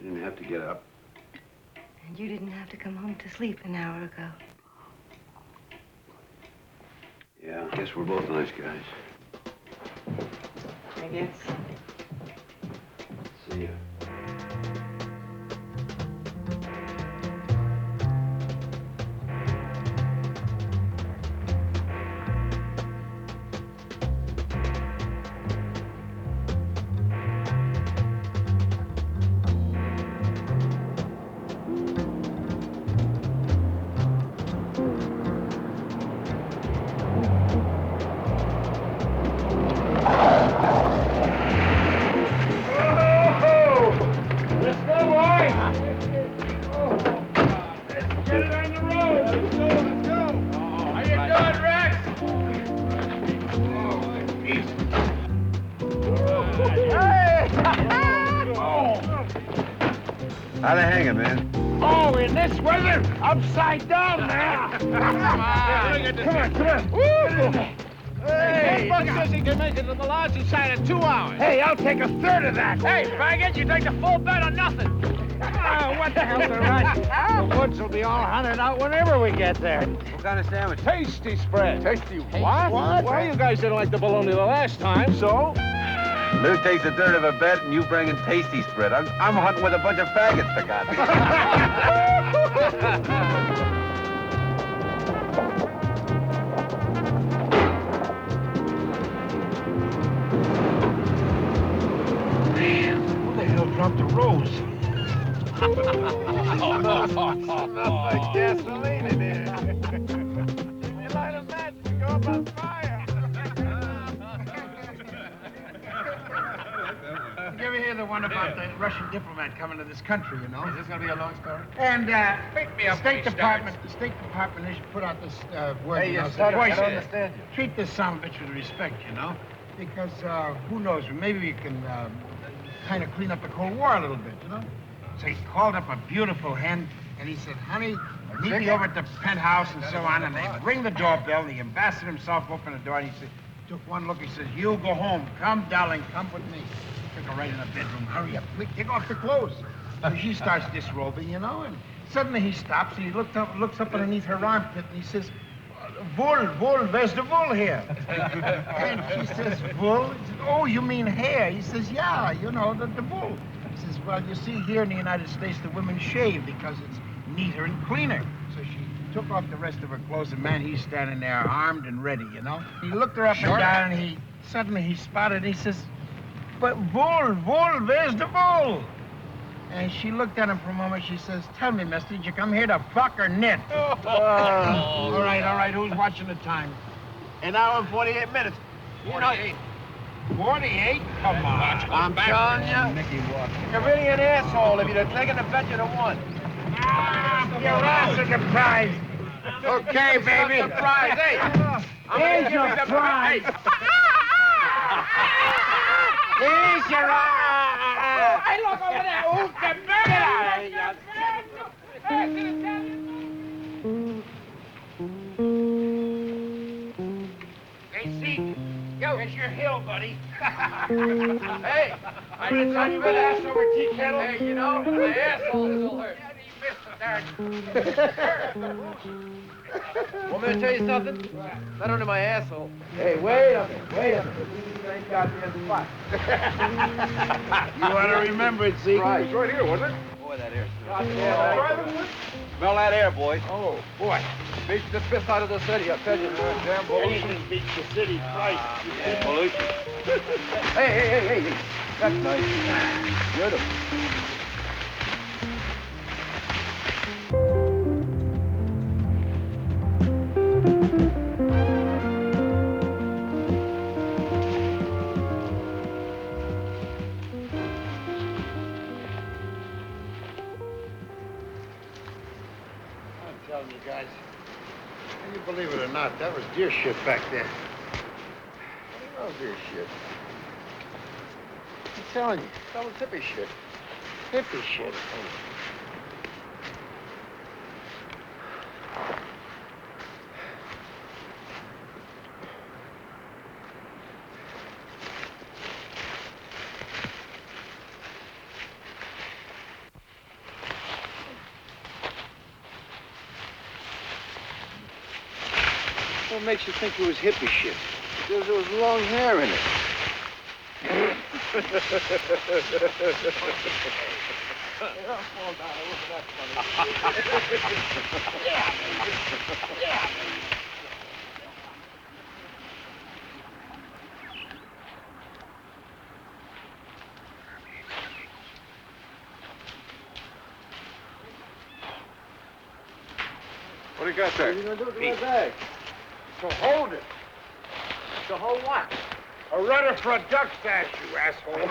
You didn't have to get up. And you didn't have to come home to sleep an hour ago. Yeah, I guess we're both nice guys. I guess. See ya. How'd I hang it, man? Oh, in this weather, upside down, man. Come on. Woo! Hey, Buck says he can make it to the lodge inside of 2 hours. Hey, I'll take a third of that. Hey, faggot, you take the full bet or nothing. Oh, what the hell's the rush? The woods will be all hunted out whenever we get there. What kind of sandwich? Tasty spread. Tasty What? Well, you guys didn't like the bologna the last time, so... Lou takes a third of a bet, and you bring in tasty spread. I'm hunting with a bunch of faggots, for God's sake. Who the hell dropped the rose? Smells like gasoline in here. You light a match to go up on fire. You ever hear the one about the Russian diplomat coming to this country, you know? Is this going to be a long story? And Pick me up the when he State Department, they should put out this word, Hey, you know, you say, son, I "Boys, don't understand you." treat this son of a bitch with respect, you know? Because who knows, maybe we can kind of clean up the Cold War a little bit, you know? So he called up a beautiful hen, and he said, honey, meet me over at the penthouse and so on, and they ring the doorbell, and the ambassador himself opened the door, and he said, took one look, he says, you go home. Come, darling, come with me. Took her right in the bedroom. Hurry up, quick, take off the clothes. So she starts disrobing, you know, and suddenly he stops, and he looks up underneath her armpit, and he says, wool, where's the wool here? And she says, wool? He says, oh, you mean hair? He says, yeah, you know, the wool. He says, well, you see, here in the United States, the women shave because it's neater and cleaner. So she took off the rest of her clothes, and man, he's standing there armed and ready, you know? He looked her up and down, and suddenly he spotted, he says, but wool, where's the wool? And she looked at him for a moment. She says, tell me, mister, did you come here to fuck or knit? All right, who's watching the time? An hour and 48 minutes. 48. 48? Come on. I'm telling you. Mickey Walker. You're really an asshole. If you'd have taken the bet, you'd have won. Your ass is a prize. Okay, baby. Surprise, hey. Here's your prize. Here's your Hey, look over there. Who's the murderer? Hey, see, here's your hill, buddy. Hey, I didn't tell you about ass over tea kettle. Hey, you know, my asshole still hurt. Want me to tell you something? Not under my asshole. Hey, wait a minute. You ain't got me in the spot. You want to remember it, see? Right. It's right here, wasn't it? Boy, that air smells. Smell that air, boys. Oh, boy. Beats the piss out of the city, I tell you. Damn pollution. Anything beats the city twice. Yeah, pollution. Hey. That's nice. Beautiful. I'm telling you guys, can you believe it or not, that was deer shit back there. Oh, dear shit. I'm telling you, That was hippie shit. hippie shit. What makes you think it was hippie shit? There was long hair in it. What do you got there? What are you gonna do with my bag? So hold it. To hold what? A rudder for a duck statue, asshole.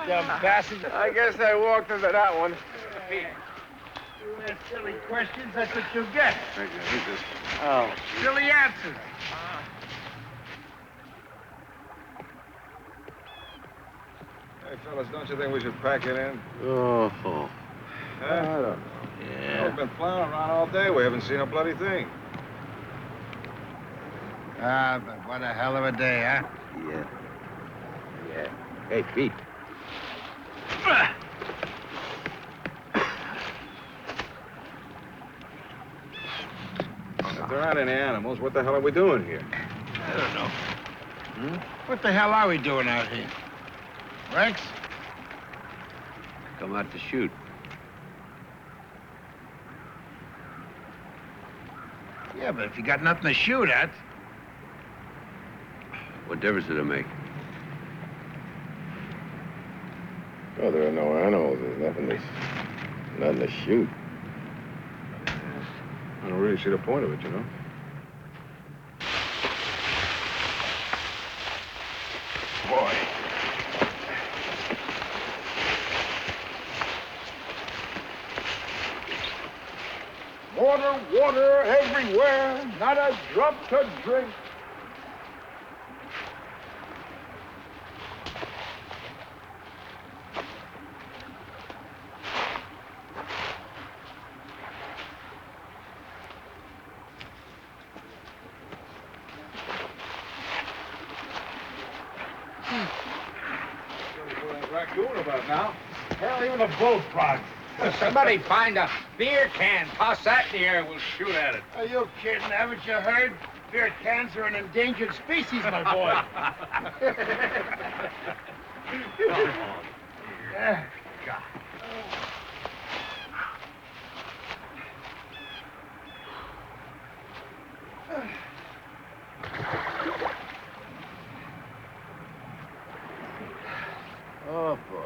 Dumb bastard. I guess I walked into that one. You ask silly questions, that's what you get. Thank you. Who's this? Oh. Silly answers. Hey, fellas, don't you think we should pack it in? Oh. Huh? I don't know. We've been plowing around all day. We haven't seen a bloody thing. Ah, but what a hell of a day, huh? Yeah. Hey, Pete. If there aren't any animals, what the hell are we doing here? I don't know. What the hell are we doing out here? Rex? Come out to shoot. Yeah, but if you got nothing to shoot at... What difference did it make? Oh, there are no animals. There's nothing to shoot. I don't really see the point of it, you know? Boy. Water, water everywhere, not a drop to drink. Raccoon about now. Hell, even a bullfrog. Somebody find a beer can, toss that in the air, we'll shoot at it. Are you kidding? Haven't you heard? Beer cans are an endangered species, my boy. God. Oh, boy.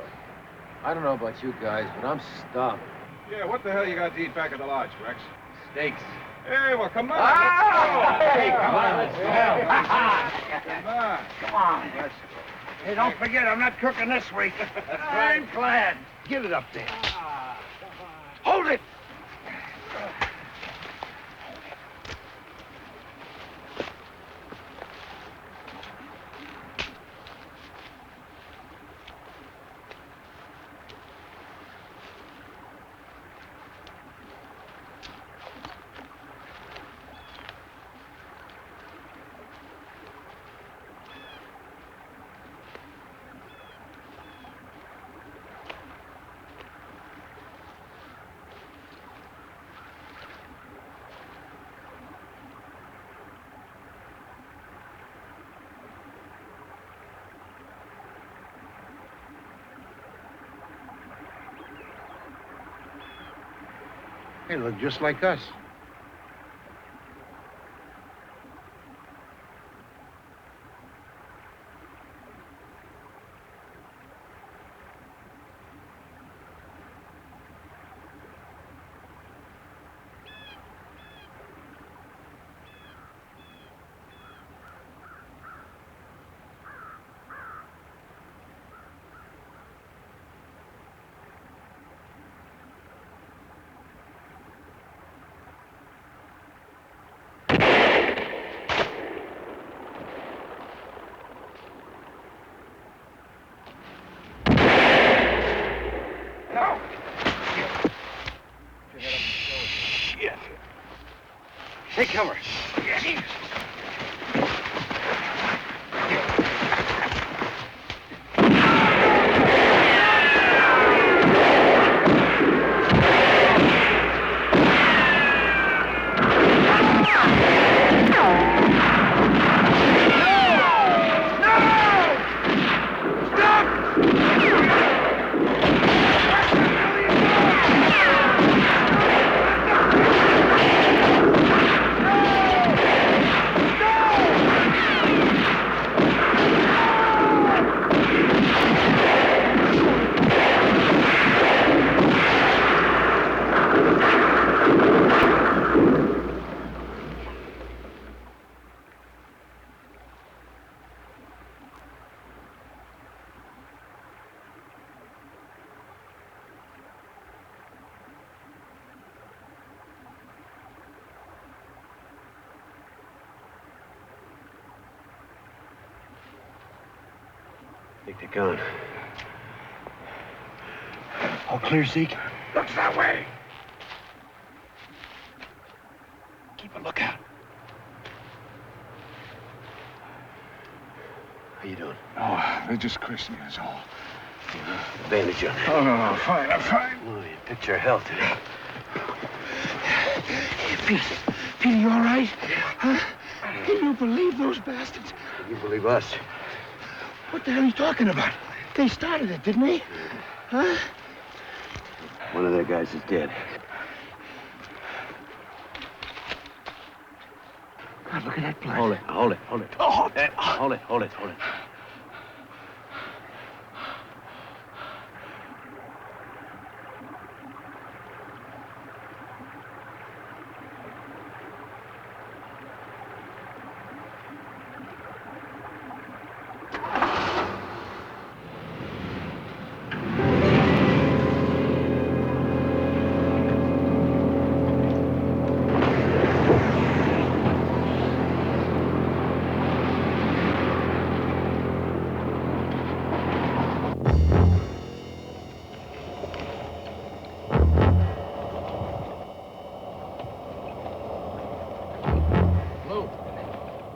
I don't know about you guys, but I'm stuffed. Yeah, what the hell you got to eat back at the lodge, Rex? Steaks. Hey, well, come on. Hey, come on, let's go. Come on. Come on. Hey, don't forget, I'm not cooking this week. I'm glad. Get it up there. Hold it! They look just like us. Hey, cover. think they're gone. All clear, Zeke? Looks that way. Keep a lookout. How you doing? Oh, they just christened me, that's all. Bandage you. Oh, no, I'm fine, I'm fine. Oh, you picked your health today. Pete, you all right? Huh? Can you believe those bastards? You believe us? What the hell are you talking about? They started it, didn't they? Huh? One of their guys is dead. God, look at that blood. Hold it. Oh, Hold it.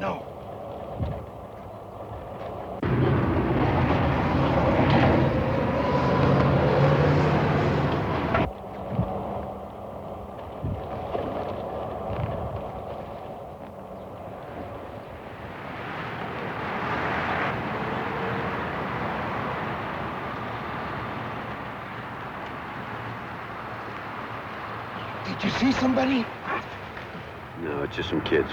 no. Did you see somebody? No, it's just some kids.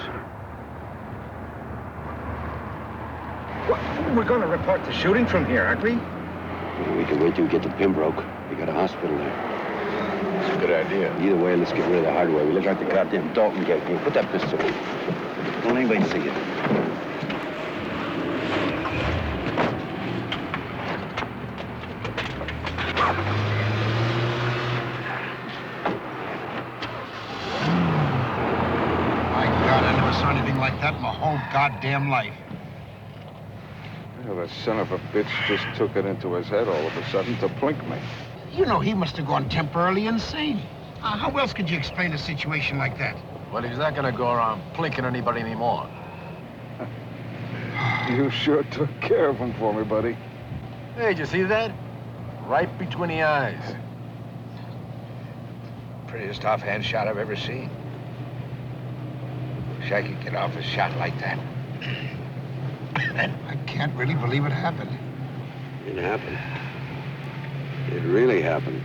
We're gonna report the shooting from here, aren't we? We can wait till we get to Pembroke. They got a hospital there. That's a good idea. Either way, let's get rid of the hardware. We look like the goddamn Dalton gang. Here, put that pistol in. Don't let anybody see it. My God, I never saw anything like that in my whole goddamn life. Well, that son of a bitch just took it into his head all of a sudden to plink me. You know, he must have gone temporarily insane. How else could you explain a situation like that? Well, he's not gonna go around plinking anybody anymore. You sure took care of him for me, buddy. Hey, did you see that? Right between the eyes. Prettiest offhand shot I've ever seen. Wish I could get off a shot like that. I can't really believe it happened. It happened. It really happened.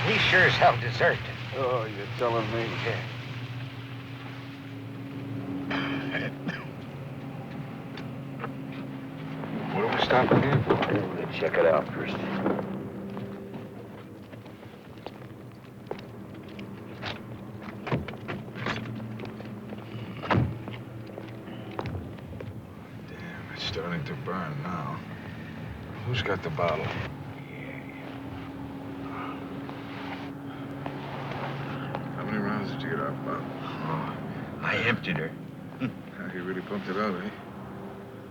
He sure as hell deserved it. Oh, you're telling me. What are we stopping here for? I'm gonna check it out first. Damn, it's starting to burn now. Who's got the bottle? How many rounds did you get off, Bob? Oh, I emptied her. He really pumped it out, eh?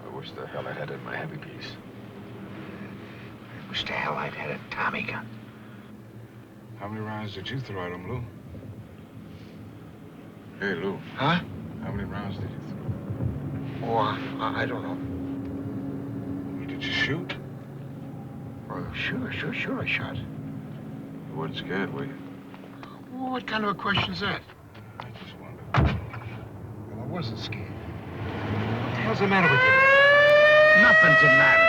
I wish the hell I had it in my heavy piece. I wish to hell I'd had a Tommy gun. How many rounds did you throw at him, Lou? Hey, Lou. Huh? How many rounds did you throw? Oh, I don't know. Did you shoot? Oh, sure, I shot. You weren't scared, were you? Well, what kind of a question's that? I just wondered. Well, I wasn't scared. What the hell's the matter with you? Nothing's the matter.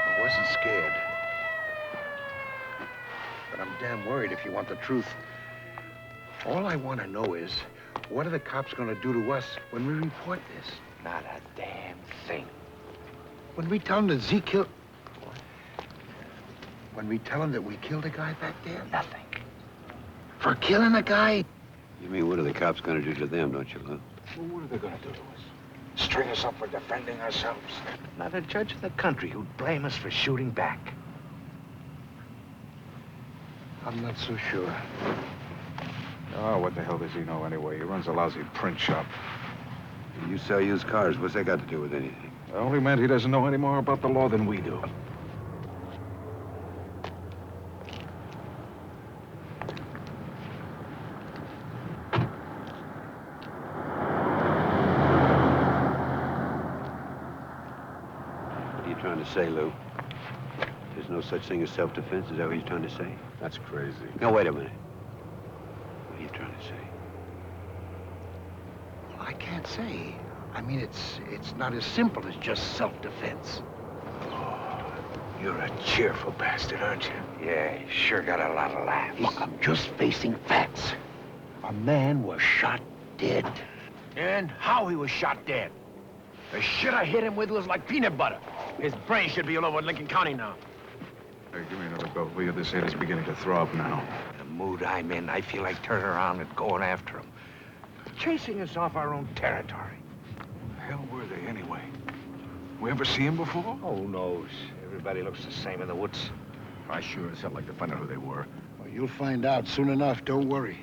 I wasn't scared. But I'm damn worried, if you want the truth. All I want to know is, what are the cops going to do to us when we report this? Not a damn thing. When we tell them that Zeke killed... What? When we tell them that we killed a guy back there? Nothing. For killing a guy? You mean, what are the cops gonna do to them, don't you, Lou? Well, what are they going to do to us? String us up for defending ourselves. Not a judge of the country who'd blame us for shooting back. I'm not so sure. Oh, what the hell does he know anyway? He runs a lousy print shop. You sell used cars. What's that got to do with anything? It only meant he doesn't know any more about the law than we do. What are you trying to say, Lou? There's no such thing as self-defense. Is that what you're trying to say? That's crazy. No, wait a minute. What are you trying to say? Well, I can't say. I mean, it's not as simple as just self-defense. Oh, you're a cheerful bastard, aren't you? Yeah, you sure got a lot of laughs. Look, I'm just facing facts. A man was shot dead. And how he was shot dead? The shit I hit him with was like peanut butter. His brain should be all over Lincoln County now. Hey, give me another belt, will you? This head is beginning to throb now. The mood I'm in, I feel like turning around and going after him. Chasing us off our own territory. The hell were they, anyway? We ever see him before? Oh, who knows? Everybody looks the same in the woods. I sure as hell like to find out who they were. Well, you'll find out soon enough. Don't worry.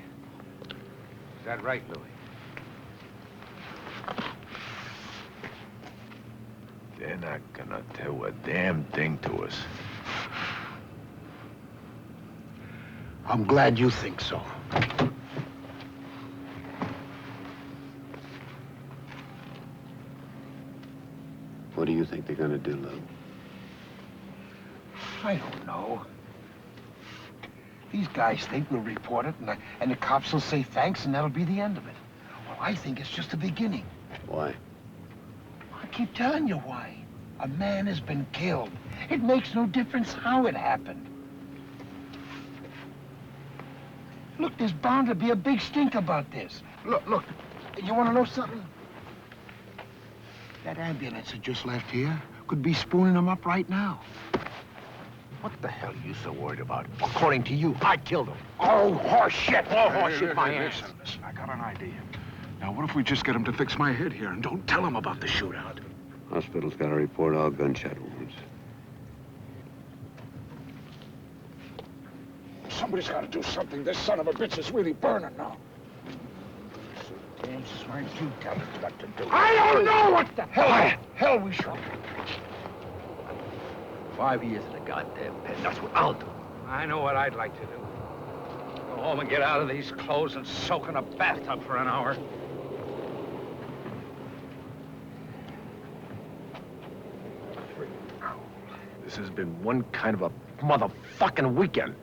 Is that right, Louis? They're not gonna do a damn thing to us. I'm glad you think so. What do you think they're gonna do, Lou? I don't know. These guys think we'll report it, and the cops will say thanks, and that'll be the end of it. Well, I think it's just the beginning. Why? I keep telling you why. A man has been killed. It makes no difference how it happened. Look, there's bound to be a big stink about this. Look, you want to know something? That ambulance that just left here could be spooning them up right now. What the hell are you so worried about? According to you, I killed him. Oh, horse shit! Oh, horse shit, my ass. Listen, I got an idea. Now, what if we just get him to fix my head here and don't tell him about the shootout? Hospital's got to report all gunshot wounds. Somebody's got to do something. This son of a bitch is really burning now. So damn smart you tell us what to do. I don't know what the hell we should. 5 years in the goddamn pen. That's what I'll do. I know what I'd like to do. Go home and get out of these clothes and soak in a bathtub for an hour. This has been one kind of a motherfucking weekend.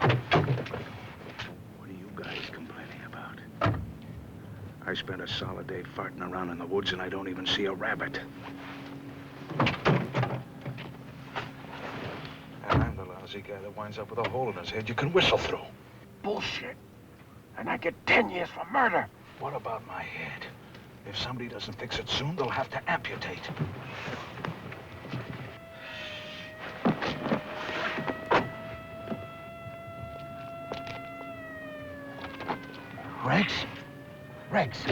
What are you guys complaining about? I spent a solid day farting around in the woods and I don't even see a rabbit. And I'm the lousy guy that winds up with a hole in his head you can whistle through. Bullshit. And I get 10 years for murder. What about my head? If somebody doesn't fix it soon, they'll have to amputate. Rex? Rex.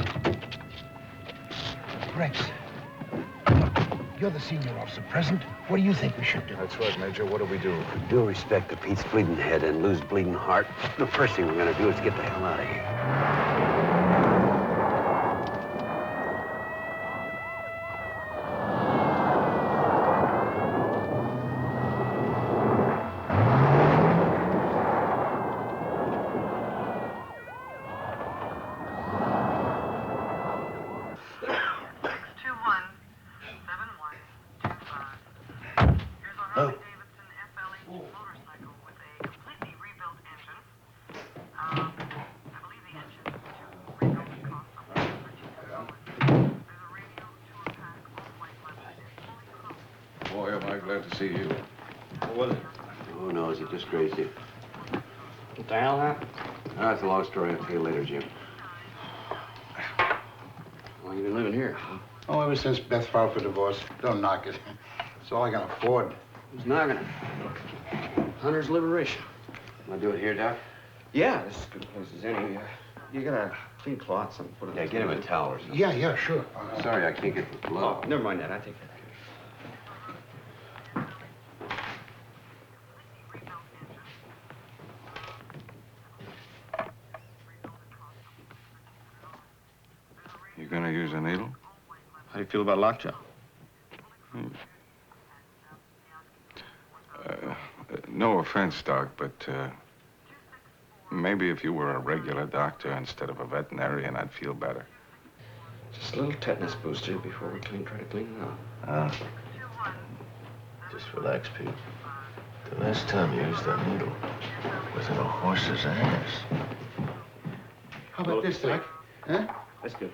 You're the senior officer present. What do you think we should do? That's right, Major. What do we do? Due respect to Pete's bleeding head and Lou's bleeding heart, the first thing we're gonna do is get the hell out of here. Boy, am I glad to see you. What was it? Who knows? It just grazed you. What the hell happened? That's a long story. I'll tell you later, Jim. How long you been living here? Oh, ever since Beth filed for divorce. Don't knock it. It's all I can afford. Who's knocking it? Hunter's Liberation. Want to do it here, Doc? Yeah, this is as good a place as any. You got a clean cloth, something? Put it Yeah, get him a towel or something. Yeah, sure. Sorry, I can't get the blood. Oh, never mind that. I take that. You gonna use a needle? How do you feel about lockjaw? No offense, Doc, but maybe if you were a regular doctor instead of a veterinarian, I'd feel better. Just a little tetanus booster before we try to clean it up. Just relax, Pete. The last time you used that needle was in a horse's ass. How about this, Doc? Huh? That's good.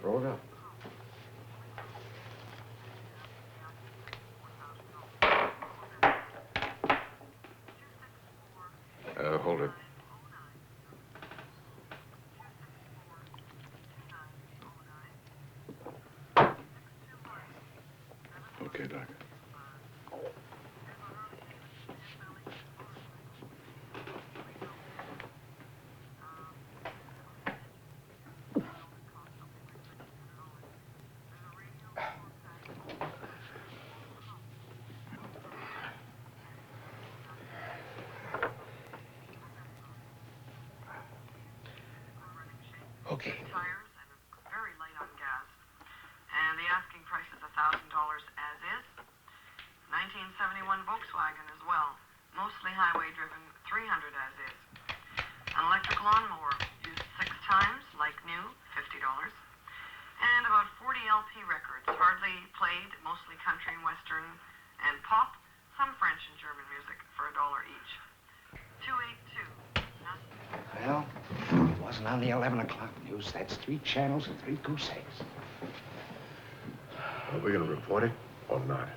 Roll it up. Hold it. Okay, Doc. Okay. Tires and very light on gas. And the asking price is $1,000 as is. 1971 Volkswagen as well. Mostly highway driven, 300 as is. An electric lawnmower used 6 times, like new, $50. And about 40 LP records, hardly played, mostly country and western and pop, some French and German music for $1 each. 282. Well, it wasn't on the 11 o'clock news. That's 3 channels and 3 goose eggs. Are we gonna report it or not?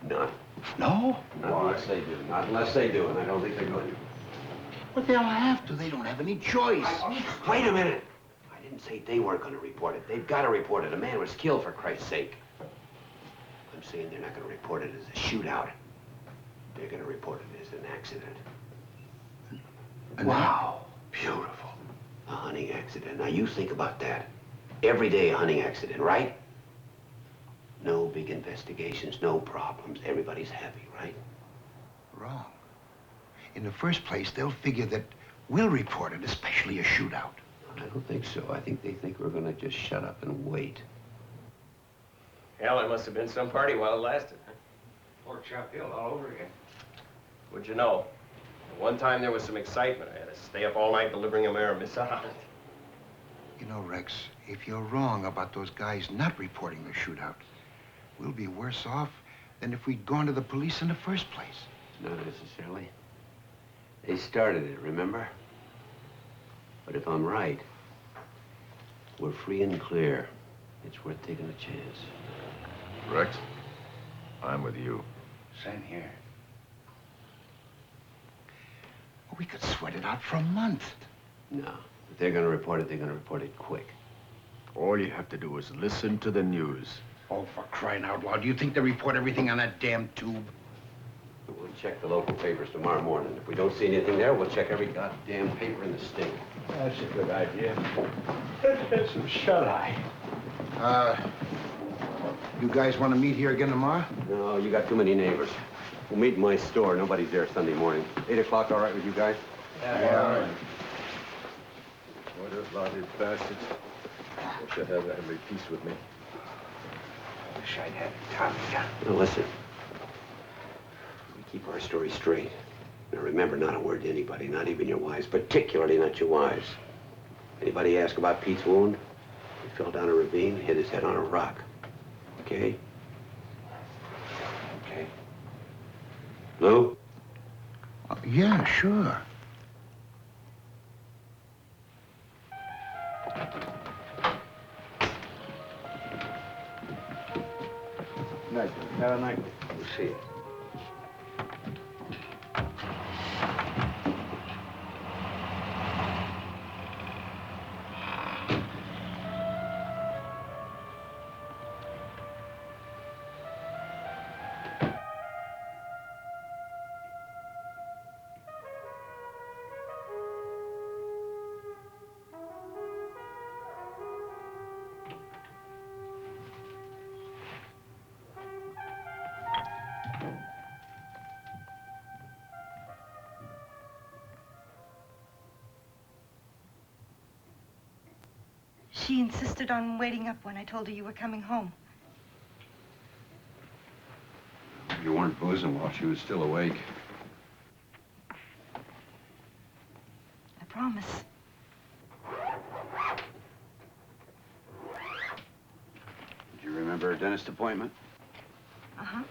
None. No? Not unless they do. Not unless they do, and I don't think they're going to. But they'll have to. They don't have any choice. Wait a minute. I didn't say they weren't going to report it. They've got to report it. A man was killed, for Christ's sake. I'm saying they're not going to report it as a shootout. They're going to report it as an accident. Wow. Beautiful. A hunting accident. Now, you think about that. Every day a hunting accident, right? No big investigations, no problems. Everybody's happy, right? Wrong. In the first place, they'll figure that we'll report it, especially a shootout. I don't think so. I think they think we're going to just shut up and wait. Hell, it must have been some party while it lasted. Pork chop hill all over again. What'd you know? At one time there was some excitement. I had to stay up all night delivering a mare missile. You know, Rex, if you're wrong about those guys not reporting the shootout, we'll be worse off than if we'd gone to the police in the first place. Not necessarily. They started it, remember? But if I'm right, we're free and clear. It's worth taking a chance. Rex, I'm with you. Same here. Well, we could sweat it out for a month. No. If they're going to report it, they're going to report it quick. All you have to do is listen to the news. Oh, for crying out loud. Do you think they report everything on that damn tube? We'll check the local papers tomorrow morning. If we don't see anything there, we'll check every goddamn paper in the state. That's a good idea. Let's get some shut-eye. You guys want to meet here again tomorrow? No, you got too many neighbors. We'll meet in my store. Nobody's there Sunday morning. 8 o'clock, all right with you guys? Yeah, all right. What a lot of bastards. Wish I'd have every piece with me. Wish I'd had Tommy. Now, listen. We keep our story straight. Now, remember, not a word to anybody, not even your wives, particularly not your wives. Anybody ask about Pete's wound? He fell down a ravine, hit his head on a rock. Okay? Okay. Lou? Yeah, sure. Night. Have a night. We'll see you. she insisted on waiting up when I told her you were coming home. You weren't boozing while she was still awake. I promise. Do you remember her dentist appointment? Uh-huh.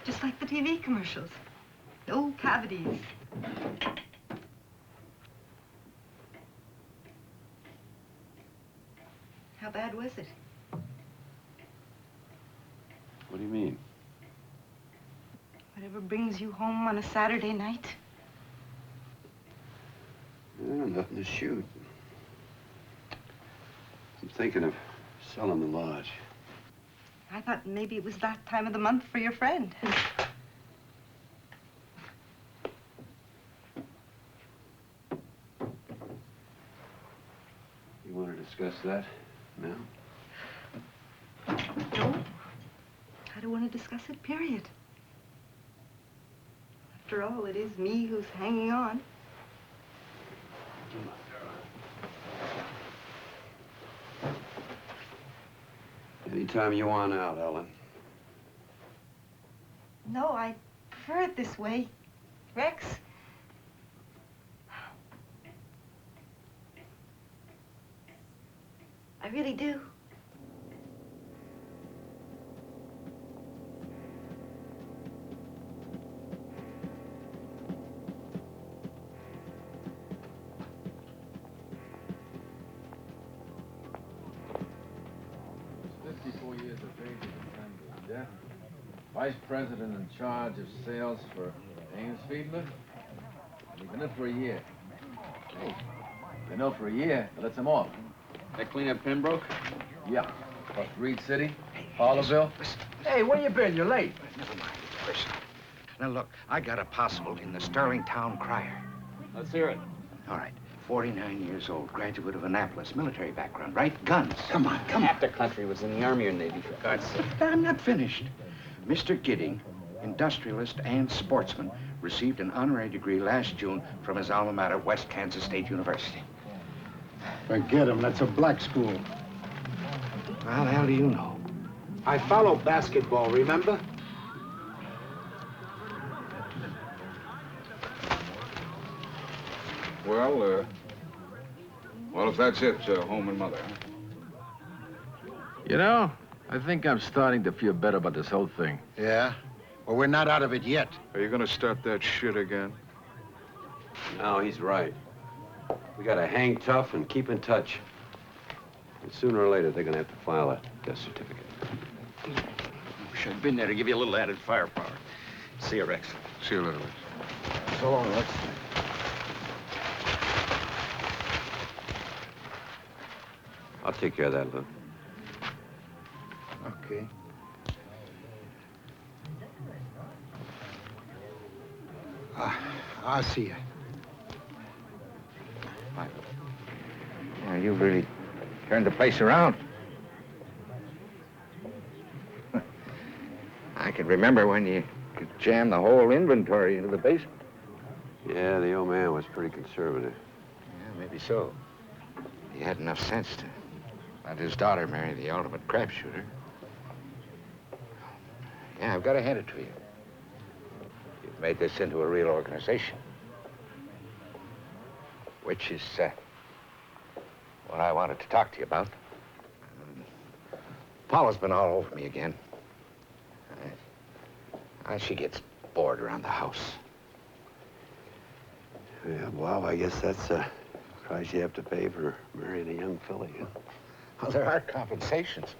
Just like the TV commercials. The old cavities. How bad was it? What do you mean? Whatever brings you home on a Saturday night? Well, nothing to shoot. I'm thinking of selling the lodge. I thought maybe it was that time of the month for your friend. You want to discuss that now? No. I don't want to discuss it, period. After all, it is me who's hanging on. Anytime you want out, Ellen. No, I prefer it this way. Rex? I really do. Vice president in charge of sales for Ames Fiedler. He's been in for a year. Hey, been in for a year. That lets him off. That clean up Pembroke? Yeah. Plus Reed City, Harleville. Hey, where you been? You're late. Never mind. Listen. Now, look, I got a possible in the Sterling Town Crier. Let's hear it. All right. 49 years old, graduate of Annapolis, military background, right? Guns. Come on, come on. Half the country was in the Army or Navy, for God's sake. I'm not finished. Mr. Gidding, industrialist and sportsman, received an honorary degree last June from his alma mater, West Kansas State University. Forget him. That's a black school. How the hell do you know? I follow basketball, remember? Well, if that's it, home and mother. You know, I think I'm starting to feel better about this whole thing. Yeah? Well, we're not out of it yet. Are you gonna start that shit again? No, he's right. We gotta hang tough and keep in touch. And sooner or later, they're gonna have to file a death certificate. Wish I'd been there to give you a little added firepower. See you, Rex. See you later, Rex. So long, Rex. I'll take care of that, Lou. Okay. I'll see you. Yeah, you really turned the place around. I can remember when you could jam the whole inventory into the basement. Yeah, the old man was pretty conservative. Yeah, maybe so. He had enough sense to let his daughter marry the ultimate crapshooter. Yeah, I've got to hand it to you. You've made this into a real organization. Which is what I wanted to talk to you about. Paula's been all over me again. She gets bored around the house. Yeah, well, I guess that's a price you have to pay for marrying a young filly. Huh? Well, there are compensations.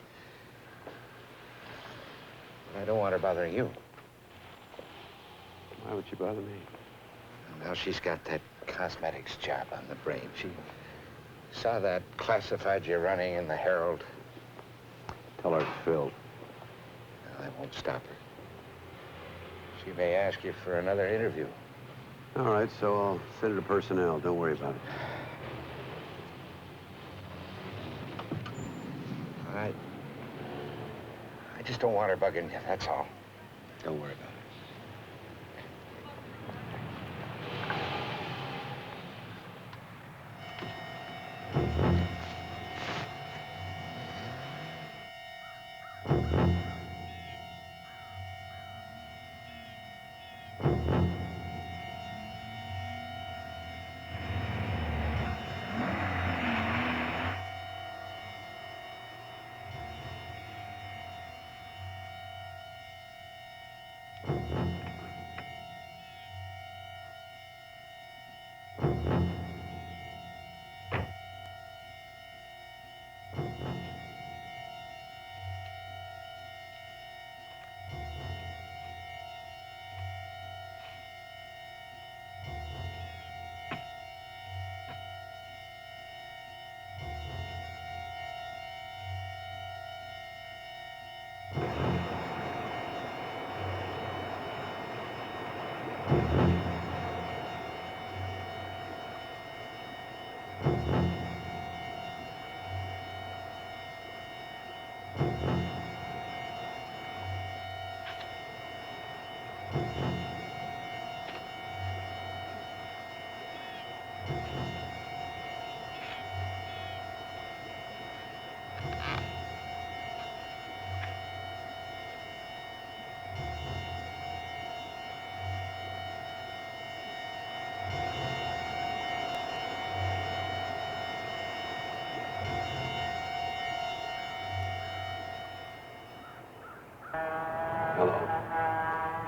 But I don't want her bothering you. Why would you bother me? Well, she's got that cosmetics job on the brain. She saw that classified you're running in the Herald. Tell her it's filled. Well, that won't stop her. She may ask you for another interview. All right, so I'll send it to personnel. Don't worry about it. All right. I just don't want her bugging you, that's all. Don't worry about it.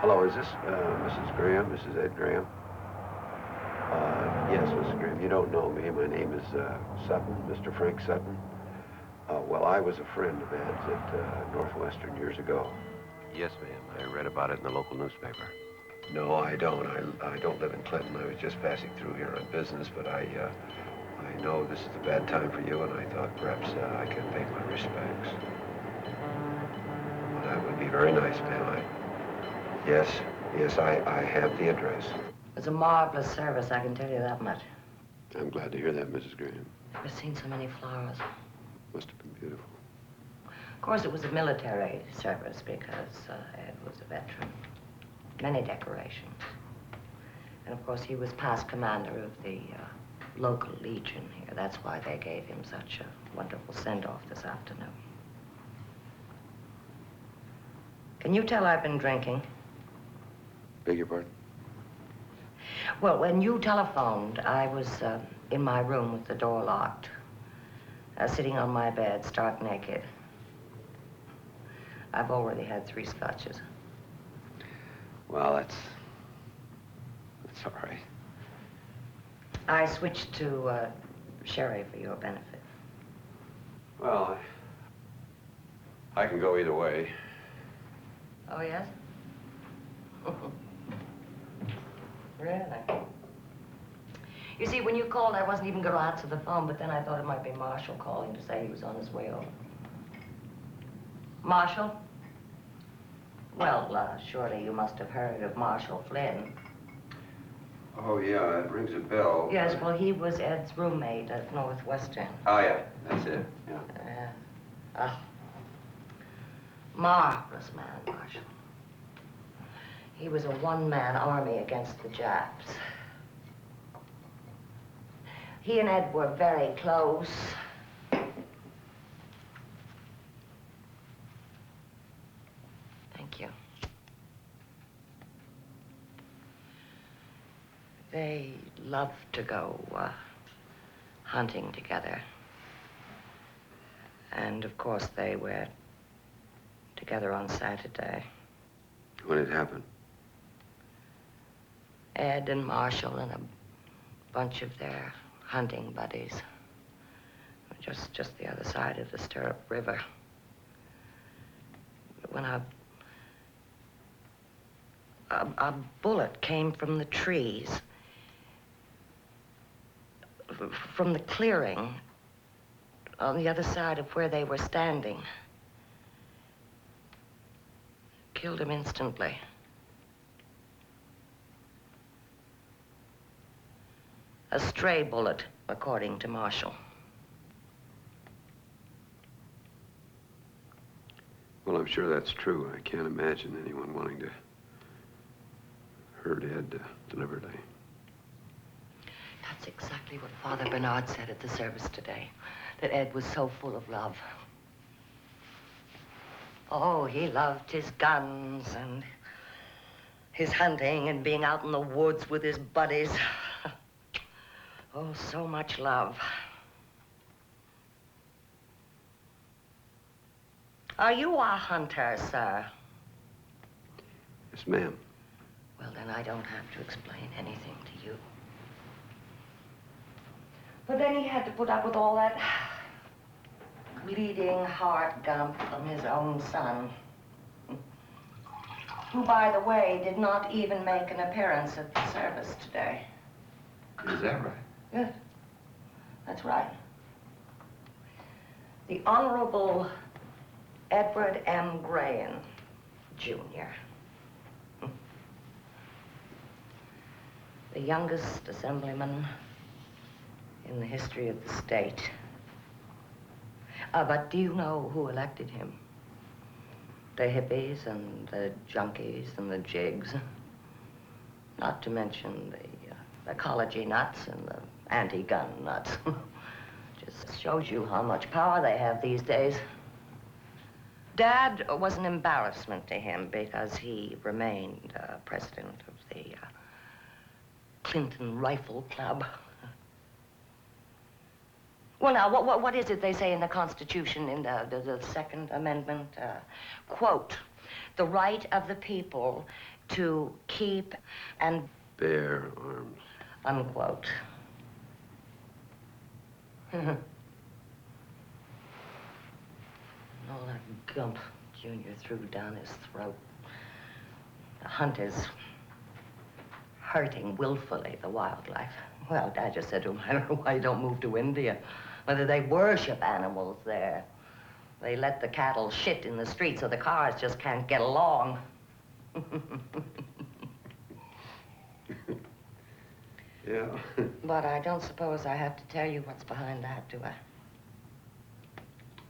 Hello, is this Mrs. Graham, Mrs. Ed Graham? Yes, Mrs. Graham. You don't know me. My name is Sutton, Mr. Frank Sutton. Well, I was a friend of Ed's at Northwestern years ago. Yes, ma'am. I read about it in the local newspaper. No, I don't. I don't live in Clinton. I was just passing through here on business, but I know this is a bad time for you, and I thought perhaps I could pay my respects. Well, that would be very nice, ma'am. Yes, I have the address. It's a marvelous service, I can tell you that much. I'm glad to hear that, Mrs. Graham. Never seen so many flowers. Must have been beautiful. Of course, it was a military service because Ed was a veteran. Many decorations. And of course, he was past commander of the local legion here. That's why they gave him such a wonderful send-off this afternoon. Can you tell I've been drinking? Beg your pardon? Well, when you telephoned, I was in my room with the door locked, sitting on my bed, stark naked. I've already had 3 scotches. Well, that's all right. I switched to sherry for your benefit. Well, I can go either way. Oh, yes? Really? You see, when you called, I wasn't even going to answer the phone, but then I thought it might be Marshall calling to say he was on his way over. Marshall? Well, surely you must have heard of Marshall Flynn. Oh, yeah, it rings a bell. Yes, well, he was Ed's roommate at Northwestern. Oh, yeah, that's it, yeah. Marvelous man, Marshall. He was a one-man army against the Japs. He and Ed were very close. Thank you. They loved to go hunting together. And, of course, they were together on Saturday. When it happened? Ed and Marshall and a bunch of their hunting buddies. Just the other side of the Stirrup River. When a bullet came from the trees, from the clearing on the other side of where they were standing. Killed him instantly. A stray bullet, according to Marshall. Well, I'm sure that's true. I can't imagine anyone wanting to hurt Ed deliberately. That's exactly what Father Bernard said at the service today, that Ed was so full of love. Oh, he loved his guns and his hunting and being out in the woods with his buddies. Oh, so much love. Are you a hunter, sir? Yes, ma'am. Well, then I don't have to explain anything to you. But then he had to put up with all that bleeding heart gump from his own son, who, by the way, did not even make an appearance at the service today. Is that right? Yes, that's right. The Honorable Edward M. Graham, Jr. The youngest assemblyman in the history of the state. But do you know who elected him? The hippies and the junkies and the jigs. Not to mention the ecology nuts and the anti-gun nuts. Just shows you how much power they have these days. Dad was an embarrassment to him because he remained president of the Clinton Rifle Club. Well, now, what is it they say in the Constitution, in the Second Amendment? Quote, the right of the people to keep and bear arms. Unquote. All that gump Junior threw down his throat. The hunt is hurting willfully the wildlife. Well, Dad just said to him, I don't know why you don't move to India. Whether they worship animals there. They let the cattle shit in the street so the cars just can't get along. Yeah. But I don't suppose I have to tell you what's behind that, do I?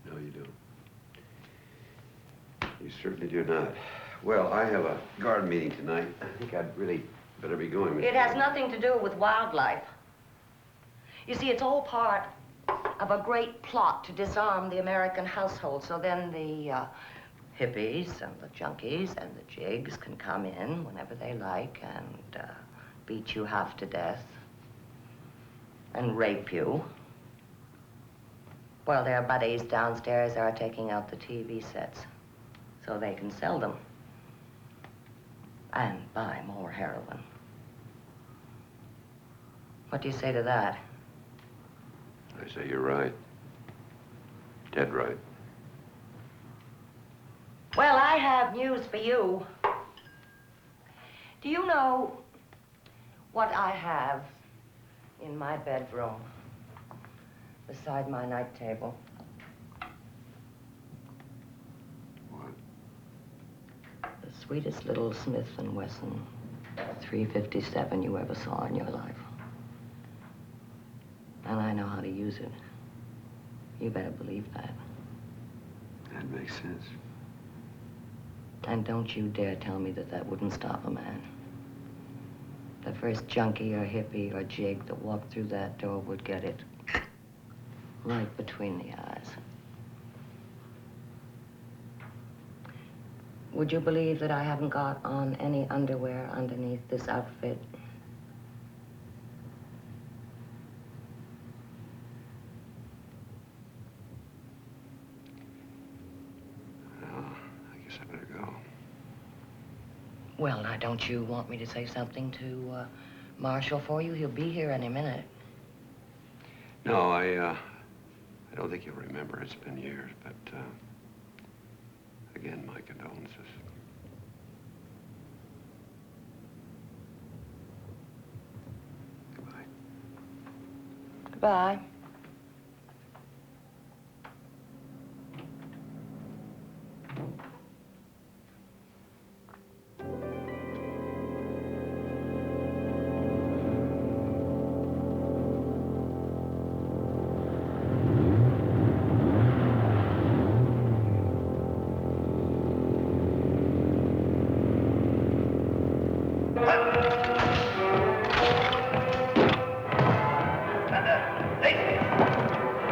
No, you don't. You certainly do not. Well, I have a guard meeting tonight. I think I'd really better be going. It has nothing to do with wildlife. You see, it's all part of a great plot to disarm the American household. So then the hippies and the junkies and the jigs can come in whenever they like and beat you half to death and rape you. While their buddies downstairs are taking out the TV sets so they can sell them and buy more heroin. What do you say to that? I say you're right. Dead right. Well, I have news for you. Do you know what I have in my bedroom beside my night table? What? The sweetest little Smith & Wesson 357 you ever saw in your life. And I know how to use it. You better believe that. That makes sense. And don't you dare tell me that that wouldn't stop a man. The first junkie or hippie or jig that walked through that door would get it right between the eyes. Would you believe that I haven't got on any underwear underneath this outfit? Well, now, don't you want me to say something to Marshall for you? He'll be here any minute. No, I don't think you'll remember. It's been years, but, again, my condolences. Goodbye. Goodbye.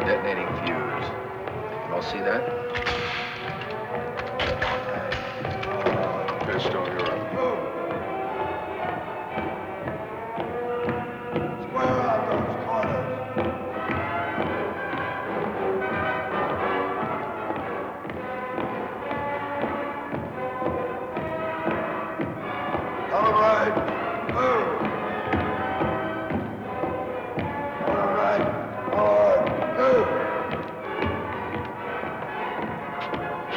Detonating fuse. You can all see that? Pistol, you're up. Square out those corners. All right. Move. All right. Forward. Move.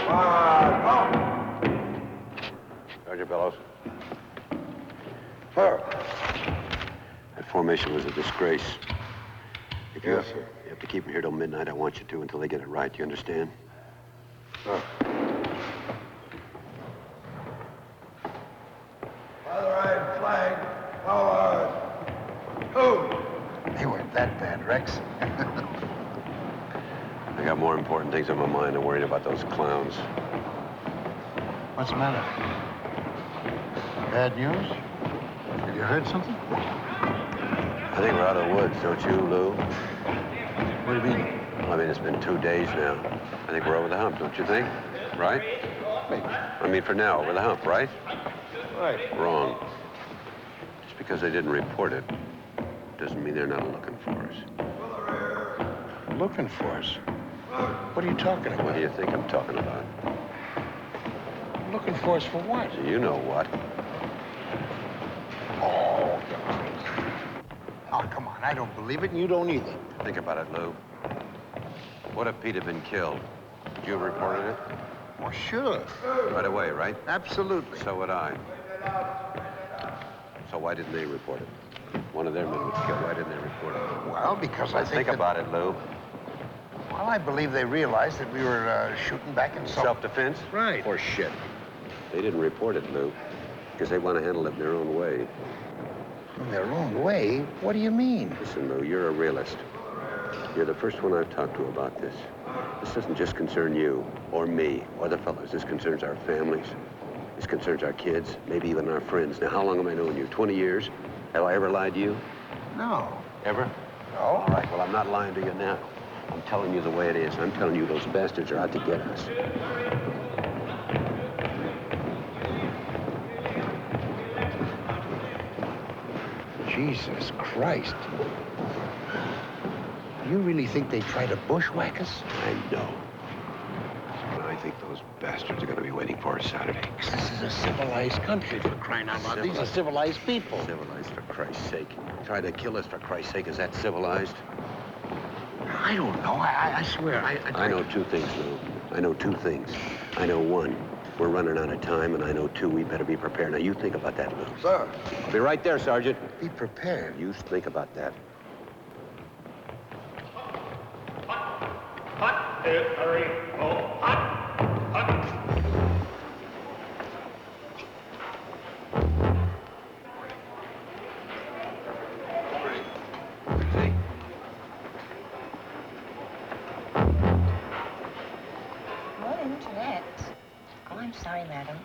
Forward. Up. Sergeant Bellows. Sir. That formation was a disgrace. If you Yes, sir. You have to keep them here till midnight. I want you to until they get it right. You understand? Sir. Other right flank. Forward. Move. They weren't that bad, Rex. I got more important things on my mind than worrying about those clowns. What's the matter? Bad news? Have you heard something? I think we're out of the woods, don't you, Lou? What do you mean? Well, I mean, it's been 2 days now. I think we're over the hump, don't you think? Right? Maybe. I mean, for now, over the hump, right? Right. Wrong. Just because they didn't report it doesn't mean they're not looking for us. Looking for us? What are you talking about? What do you think I'm talking about? Looking for us for what? So you know what. Oh, come on. I don't believe it, and you don't either. Think about it, Lou. What if Pete had been killed? Would you have reported it? Well, sure. Right away, right? Absolutely. So would I. So why didn't they report it? One of their men was killed. Why didn't they report it? Well, because I think about it, Lou. Well, I believe they realized that we were shooting back in Self-defense? Right. Or shit. They didn't report it, Lou, because they want to handle it in their own way. In their own way? What do you mean? Listen, Lou, you're a realist. You're the first one I've talked to about this. This doesn't just concern you, or me, or the fellas. This concerns our families. This concerns our kids, maybe even our friends. Now, how long am I knowing you? 20 years? Have I ever lied to you? No. Ever? No. All right, well, I'm not lying to you now. I'm telling you the way it is. I'm telling you those bastards are out to get us. Jesus Christ. You really think they try to bushwhack us? I know. And I think those bastards are going to be waiting for us Saturday. This is a civilized country, for crying out loud. These are civilized people. Civilized, for Christ's sake. Try to kill us, for Christ's sake. Is that civilized? I don't know. I swear. I know 2 things, Lou. I know 2 things. I know 1, we're running out of time, and I know 2, we better be prepared. Now, you think about that, Lou. Sir. I'll be right there, Sergeant. Be prepared. You think about that. Hot, 2, 3, 4, hot, hot. Internet. Oh, I'm sorry, madam.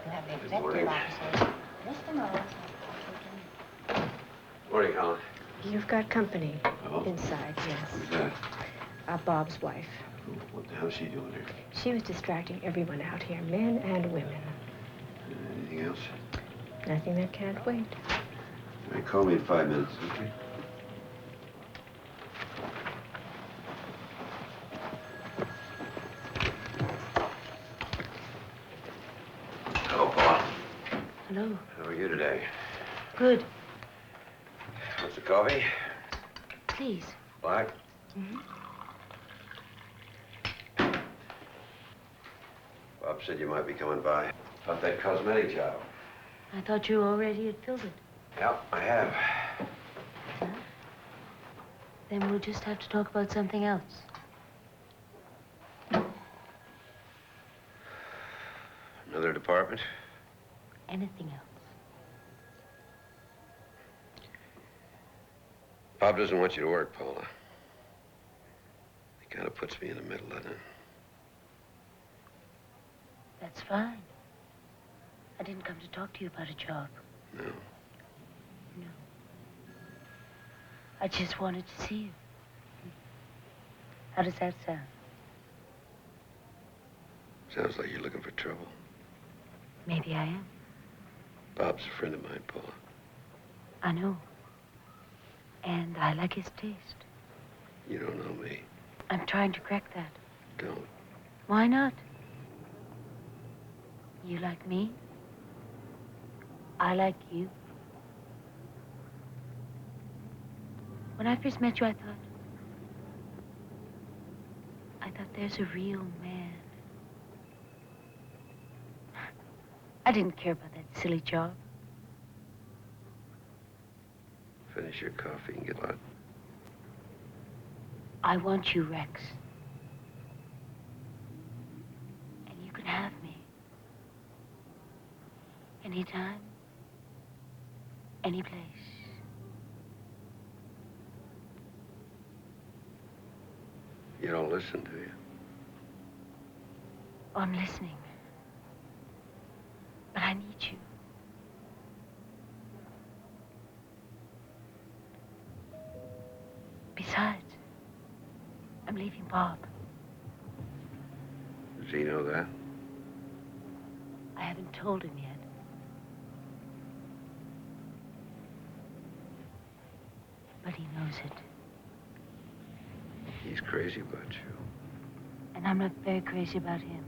You have the executive officer. Just a moment. Morning, Helen. You've got company Oh? inside, yes. Who's that? Bob's wife. What the hell's she doing here? She was distracting everyone out here, men and women. Anything else? Nothing that can't wait. All right, call me in 5 minutes, okay? Hello, Paula. Hello. How are you today? Good. What's the coffee? Please. Black? Mm-hmm. Bob said you might be coming by. About that cosmetic job. I thought you already had filled it. Yep, I have. Huh? Then we'll just have to talk about something else. Another department? Anything else. Bob doesn't want you to work, Paula. He kind of puts me in the middle, doesn't it? That's fine. I didn't come to talk to you about a job. No. No. I just wanted to see you. How does that sound? Sounds like you're looking for trouble. Maybe I am. Bob's a friend of mine, Paula. I know. And I like his taste. You don't know me. I'm trying to crack that. Don't. Why not? You like me? I like you. When I first met you, I thought there's a real man. I didn't care about that silly job. Finish your coffee and get out. I want you, Rex. And you can have me. Anytime, any place. You don't listen, do you? I'm listening. But I need you. Besides, I'm leaving Bob. Does he know that? I haven't told him yet. But he knows it. He's crazy about you. And I'm not very crazy about him.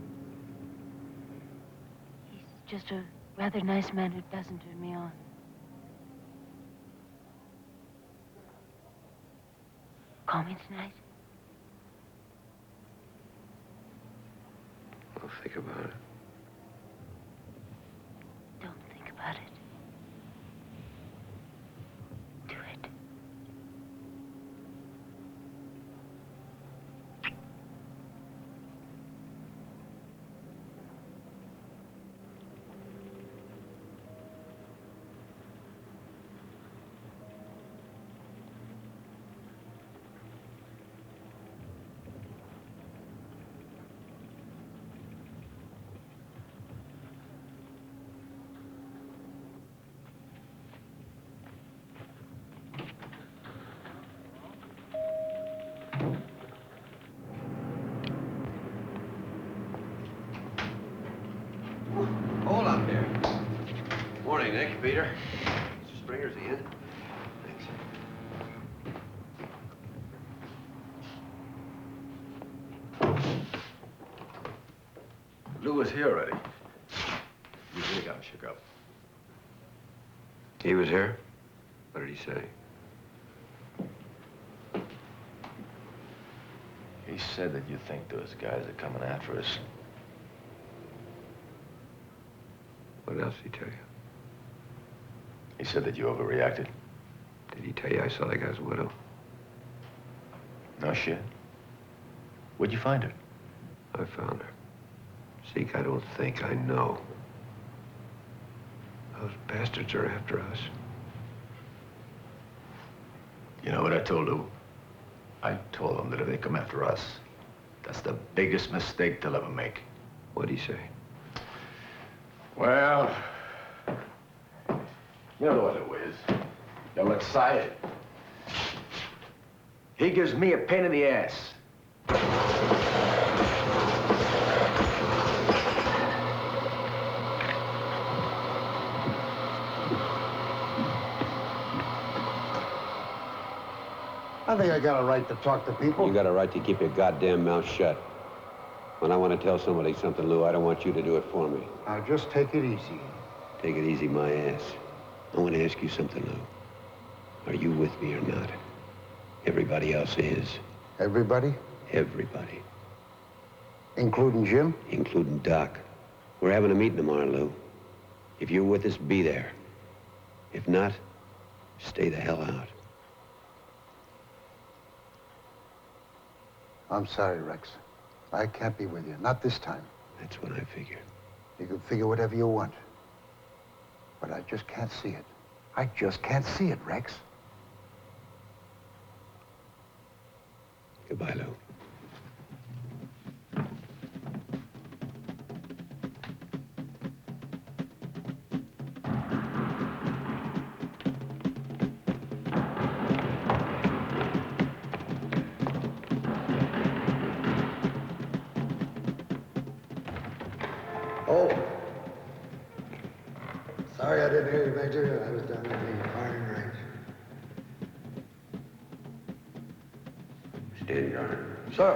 He's just a rather nice man who doesn't turn me on. Call me tonight? I'll think about it. Don't think about it. Do it. Hold up there. Morning, Nick. Peter. Mr. Springer's he in? Thanks. Lou was here already. You really got him shook up. He was here? What did he say? He said that you think those guys are coming after us. What else did he tell you? He said that you overreacted. Did he tell you I saw that guy's widow? No shit. Where'd you find her? I found her. Zeke, I don't think, I know. Those bastards are after us. You know what I told Lou? I told them that if they come after us, that's the biggest mistake they'll ever make. What'd he say? Well, you know what Lou is. They're excited. He gives me a pain in the ass. I think I got a right to talk to people. You got a right to keep your goddamn mouth shut. When I want to tell somebody something, Lou, I don't want you to do it for me. Now, just take it easy. Take it easy, my ass. I want to ask you something, Lou. Are you with me or not? Everybody else is. Everybody? Everybody. Including Jim? Including Doc. We're having a meeting tomorrow, Lou. If you're with us, be there. If not, stay the hell out. I'm sorry, Rex. I can't be with you. Not this time. That's what I figured. You can figure whatever you want. But I just can't see it. I just can't see it, Rex. Goodbye, Lou. Oh. Sorry I didn't hear you, Major. I was down at the firing range. Stand guard. Sir.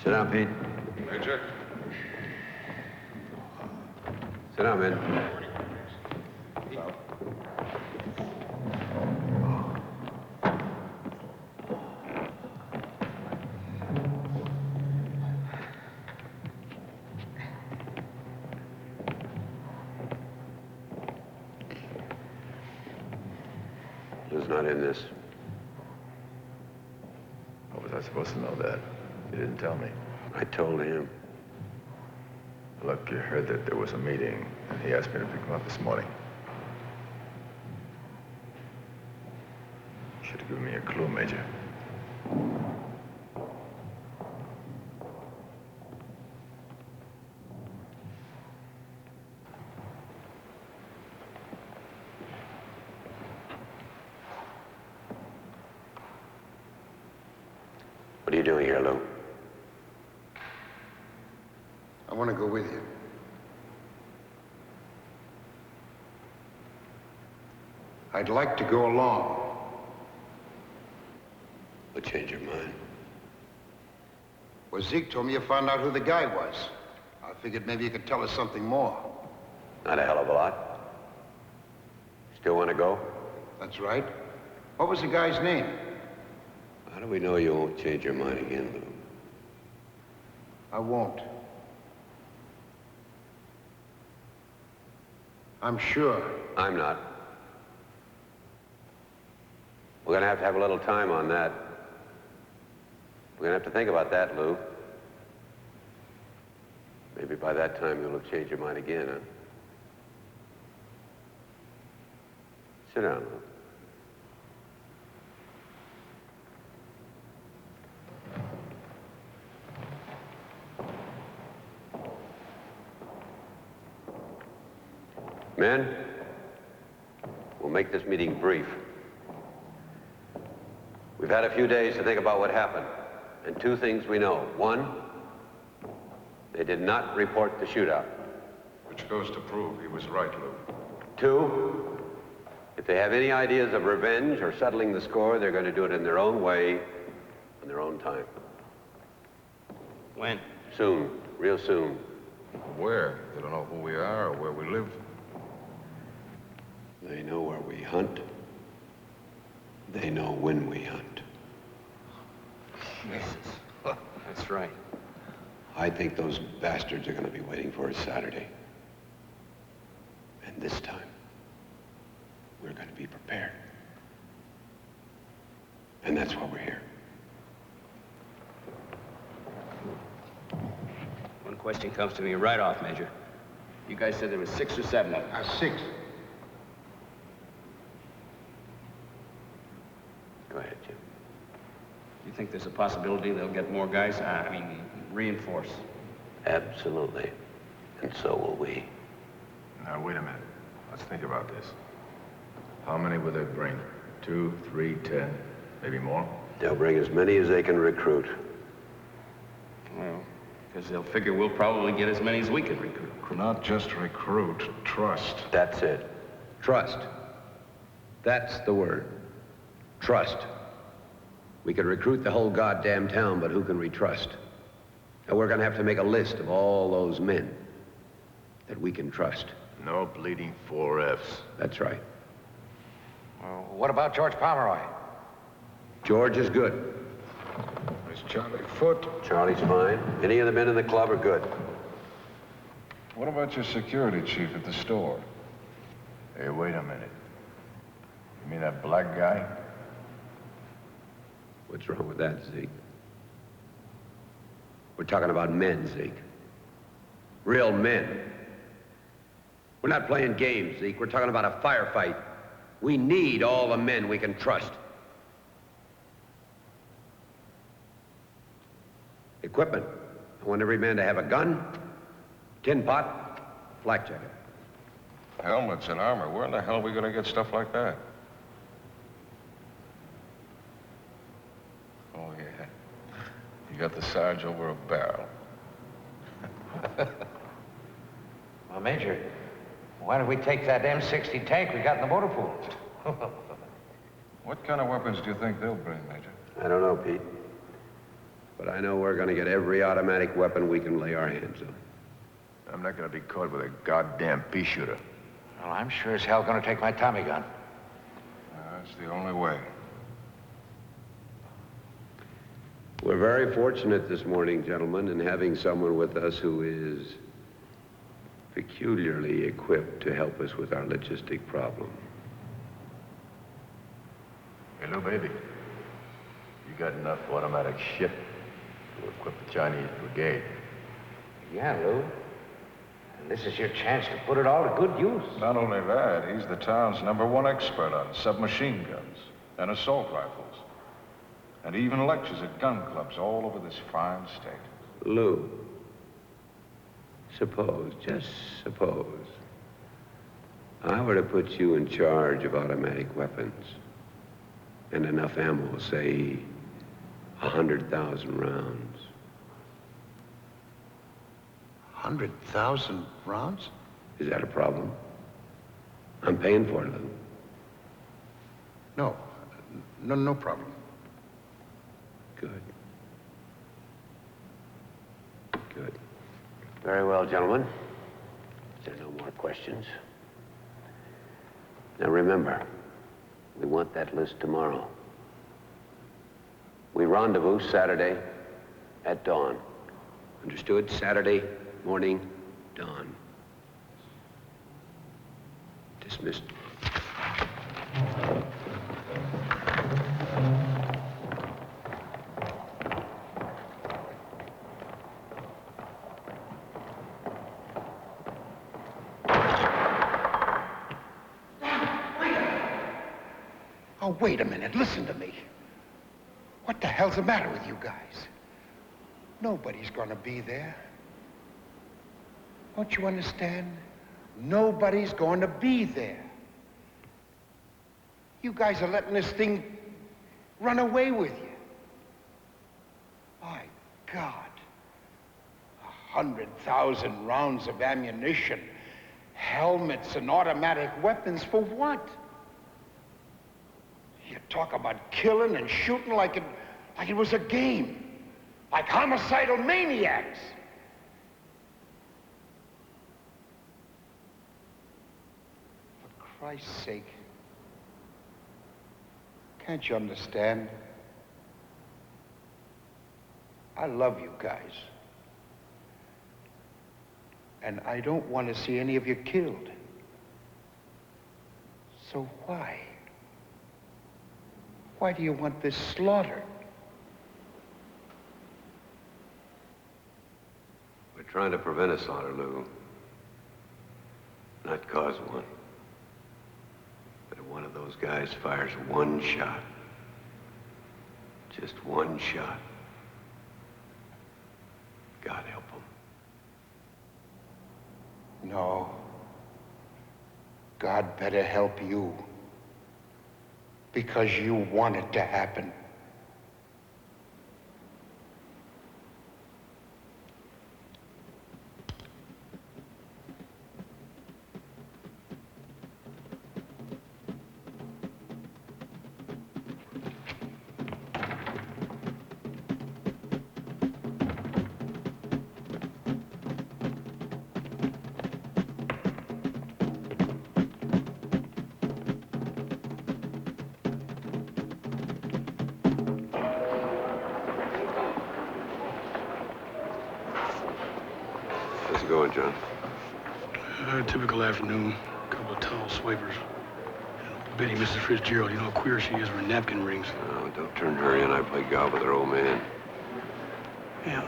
Sit down, Pete. Major? Sit down, man. Lou's not in this. How was I supposed to know that? You didn't tell me. I told him. Look, you heard that there was a meeting, He asked me to pick him up this morning. Should have given me a clue, Major. What are you doing here, Lou? I want to go with you. I'd like to go along. What changed your mind? Well, Zeke told me you found out who the guy was. I figured maybe you could tell us something more. Not a hell of a lot. Still want to go? That's right. What was the guy's name? How do we know you won't change your mind again, Lou? I won't. I'm sure. I'm not. We're gonna have a little time on that. We're gonna have to think about that, Lou. Maybe by that time you'll have changed your mind again, huh? Sit down, Lou. Men, we'll make this meeting brief. We've had a few days to think about what happened, and two things we know. One, they did not report the shootout. Which goes to prove he was right, Lou. Two, if they have any ideas of revenge or settling the score, they're going to do it in their own way, in their own time. When? Soon, real soon. Where? They don't know who we are or where we live. They know where we hunt. They know when we hunt. Jesus. That's right. I think those bastards are going to be waiting for us Saturday. And this time, we're going to be prepared. And that's why we're here. One question comes to me right off, Major. You guys said there was 6 or 7 of them. 6. Go ahead, Jim. You think there's a possibility they'll get more guys? I mean, reinforce. Absolutely. And so will we. Now, wait a minute. Let's think about this. How many will they bring? 2, 3, 10, maybe more? They'll bring as many as they can recruit. Well, because they'll figure we'll probably get as many as we can recruit. Not just recruit, trust. That's it. Trust. That's the word. Trust. We could recruit the whole goddamn town, but who can we trust? And we're gonna have to make a list of all those men that we can trust. No bleeding 4Fs. That's right. Well, what about George Pomeroy? George is good. There's Charlie Foote. Charlie's fine. Any of the men in the club are good. What about your security chief at the store? Hey, wait a minute. You mean that black guy? What's wrong with that, Zeke? We're talking about men, Zeke. Real men. We're not playing games, Zeke. We're talking about a firefight. We need all the men we can trust. Equipment. I want every man to have a gun, tin pot, flak jacket. Helmets and armor. Where in the hell are we gonna get stuff like that? Oh, yeah. You got the Sarge over a barrel. Well, Major, why don't we take that M60 tank we got in the motor pool? What kind of weapons do you think they'll bring, Major? I don't know, Pete. But I know we're gonna get every automatic weapon we can lay our hands on. I'm not gonna be caught with a goddamn pea shooter. Well, I'm sure as hell gonna take my Tommy gun. That's the only way. We're very fortunate this morning, gentlemen, in having someone with us who is peculiarly equipped to help us with our logistic problem. Hello, baby. You got enough automatic shit to equip the Chinese brigade. Yeah, Lou. And this is your chance to put it all to good use. Not only that, he's the town's #1 expert on submachine guns and assault rifles. And he even lectures at gun clubs all over this fine state. Lou, just suppose, I were to put you in charge of automatic weapons and enough ammo, say, 100,000 rounds. 100,000 rounds? Is that a problem? I'm paying for it, Lou. No problem. Good. Good. Very well, gentlemen. Is there no more questions? Now remember, we want that list tomorrow. We rendezvous Saturday at dawn. Understood? Saturday morning, dawn. Dismissed. Oh, wait a minute. Listen to me. What the hell's the matter with you guys? Nobody's gonna be there. Don't you understand? Nobody's going to be there. You guys are letting this thing run away with you. My God. 100,000 rounds of ammunition, helmets and automatic weapons for what? You talk about killing and shooting like it was a game. Like homicidal maniacs. For Christ's sake. Can't you understand? I love you guys. And I don't want to see any of you killed. So why? Why do you want this slaughter? We're trying to prevent a slaughter, Lou. Not cause one. But if one of those guys fires one shot, just one shot, God help him. No. God better help you. Because you want it to happen. How's it going, John? Typical afternoon. A couple of tall swipers. And Betty, Mrs. Fitzgerald, you know how queer she is with her napkin rings. Oh, don't turn her in. I play golf with her old man. Yeah,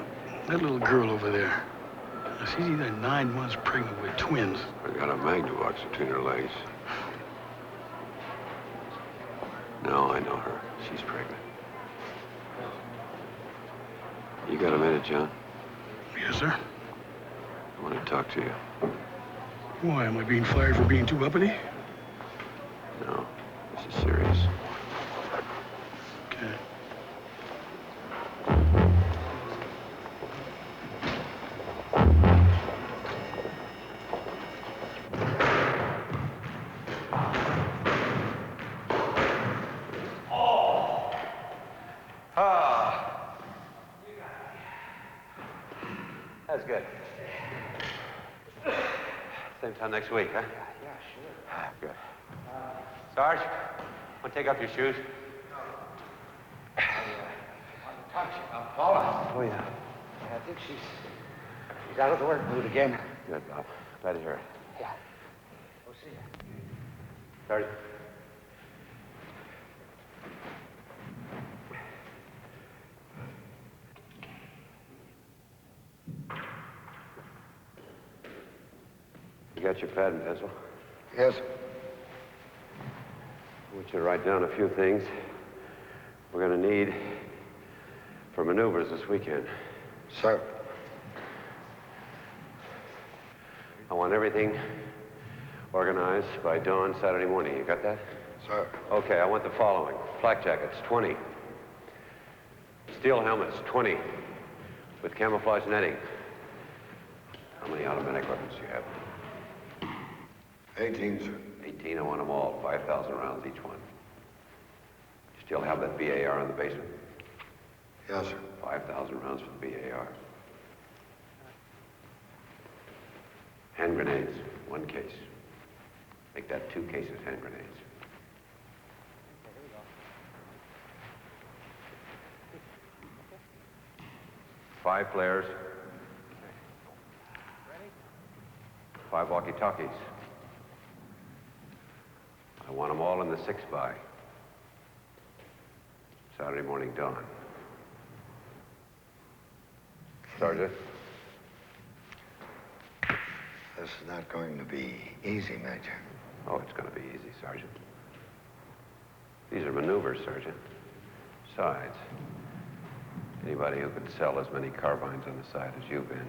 that little girl over there. Now, she's either 9 months pregnant with twins. I got a Magnavox between her legs. No, I know her. She's pregnant. You got a minute, John? Yes, sir. I want to talk to you. Why, am I being fired for being too uppity? No, this is serious. Okay. That's good. Same time next week, huh? Yeah, sure. Good. Sarge, want to take off your shoes? Talk to you about Paula. Oh, yeah. I think she's out of the work mood again. Good, Bob. Glad to hear it. Yeah. We'll see you. Sarge. got your pad and pencil? Yes. I want you to write down a few things we're going to need for maneuvers this weekend. Sir. I want everything organized by dawn Saturday morning. You got that? Sir. Okay, I want the following. Flak jackets, 20. Steel helmets, 20. With camouflage netting. How many automatic weapons do you have? 18, sir. 18, I want them all. 5,000 rounds each one. You still have that BAR in the basement? Yes, sir. 5,000 rounds for the BAR. Hand grenades, 1 case. Make that 2 cases hand grenades. Five flares. 5 walkie-talkies. I want them all in the 6x. Saturday morning dawn. Sergeant? This is not going to be easy, Major. Oh, it's going to be easy, Sergeant. These are maneuvers, Sergeant. Besides, anybody who could sell as many carbines on the side as you've been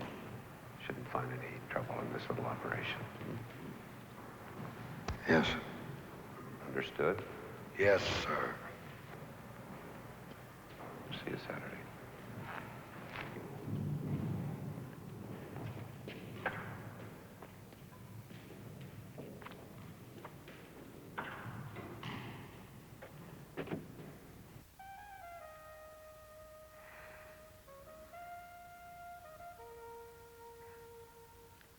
shouldn't find any trouble in this little operation. Yes. Understood? Yes, sir. See you Saturday.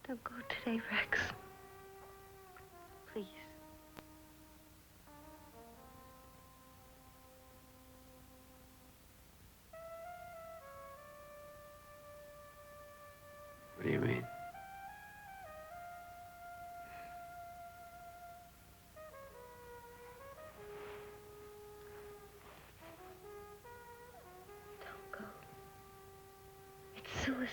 Don't go today, Rex. Please. What do you mean? Don't go. It's suicide.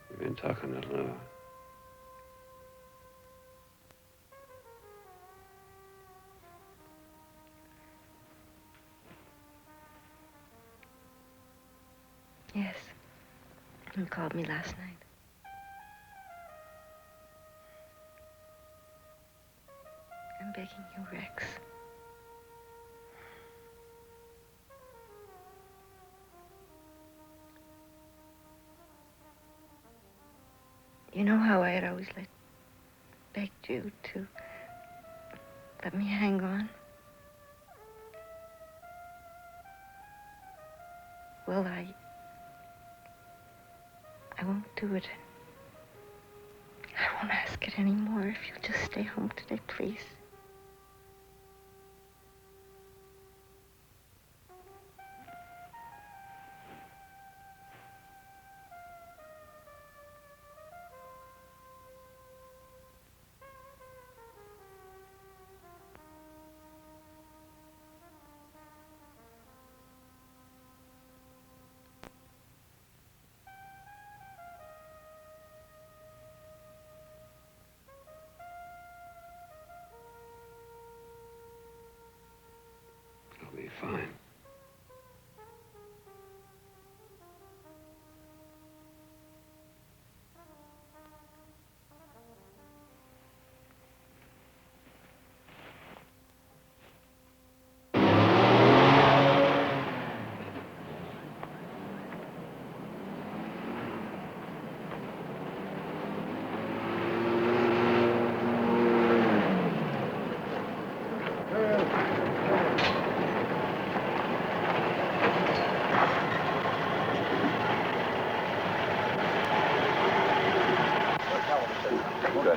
You've been talking to Lou. Yes. He called me last night. I'm begging you, Rex. You know how I had always begged you to let me hang on? Well, I won't do it. I won't ask it anymore if you'll just stay home today, please. I'll be fine. Good.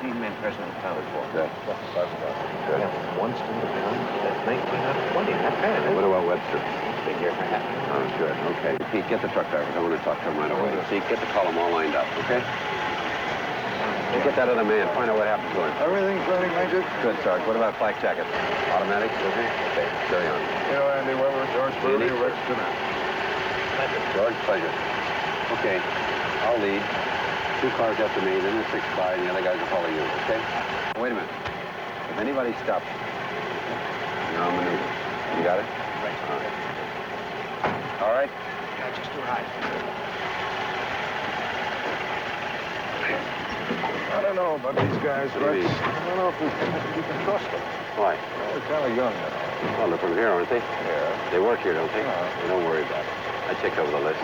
15 men present accounted for. Good. Good. One still to come. That's 19 out of 20. Not bad, eh? What about Webster? Been here for half an hour. Oh, good. Okay. Pete, get the truck drivers. I want to talk to them right away. See, get the column all lined up, okay? Hey, get that other man. Find out what happened to him. Everything's running, Major. Good, Sarge. What about flak jackets? Automatics? Okay, carry on. You know, Andy Weber, George Burley, Rex Jeanette. George, pleasure. Okay, I'll lead. 2 cars after me, then the 6 by, and the other guys will follow you, okay? Wait a minute. If anybody stops you, you're on maneuver. You got it? Right. All right? Yeah, just arrived. I don't know about these guys, Rex. I don't know if we can trust them. Why? Well, they're kind of young now. Oh, they're from here, aren't they? Yeah. They work here, don't they? Yeah. Well, don't worry about it. I checked over the list.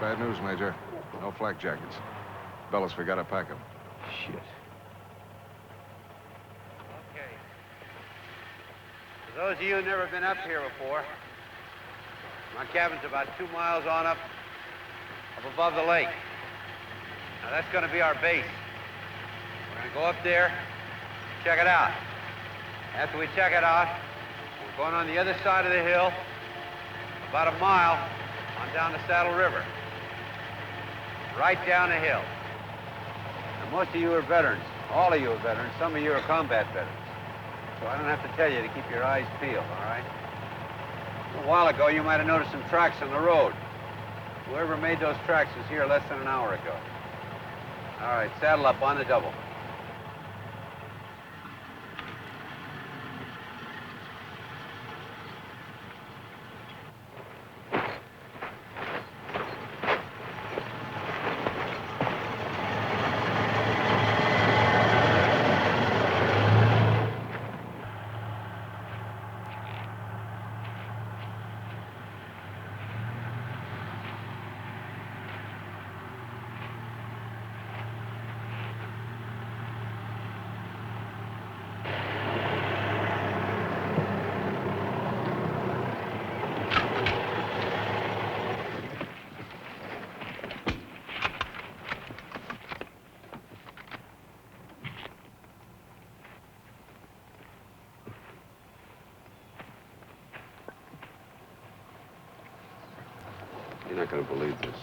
Bad news, Major. No flak jackets. Fellas, we gotta pack them. Shit. Okay. For those of you who've never been up here before, my cabin's about 2 miles on up above the lake. Now that's going to be our base. We're going to go up there, check it out. After we check it out, we're going on the other side of the hill, about a mile on down the Saddle River. Right down the hill. Now, most of you are veterans. All of you are veterans. Some of you are combat veterans. So I don't have to tell you to keep your eyes peeled, all right? A while ago, you might have noticed some tracks on the road. Whoever made those tracks was here less than an hour ago. All right, saddle up on the double. You're not going to believe this.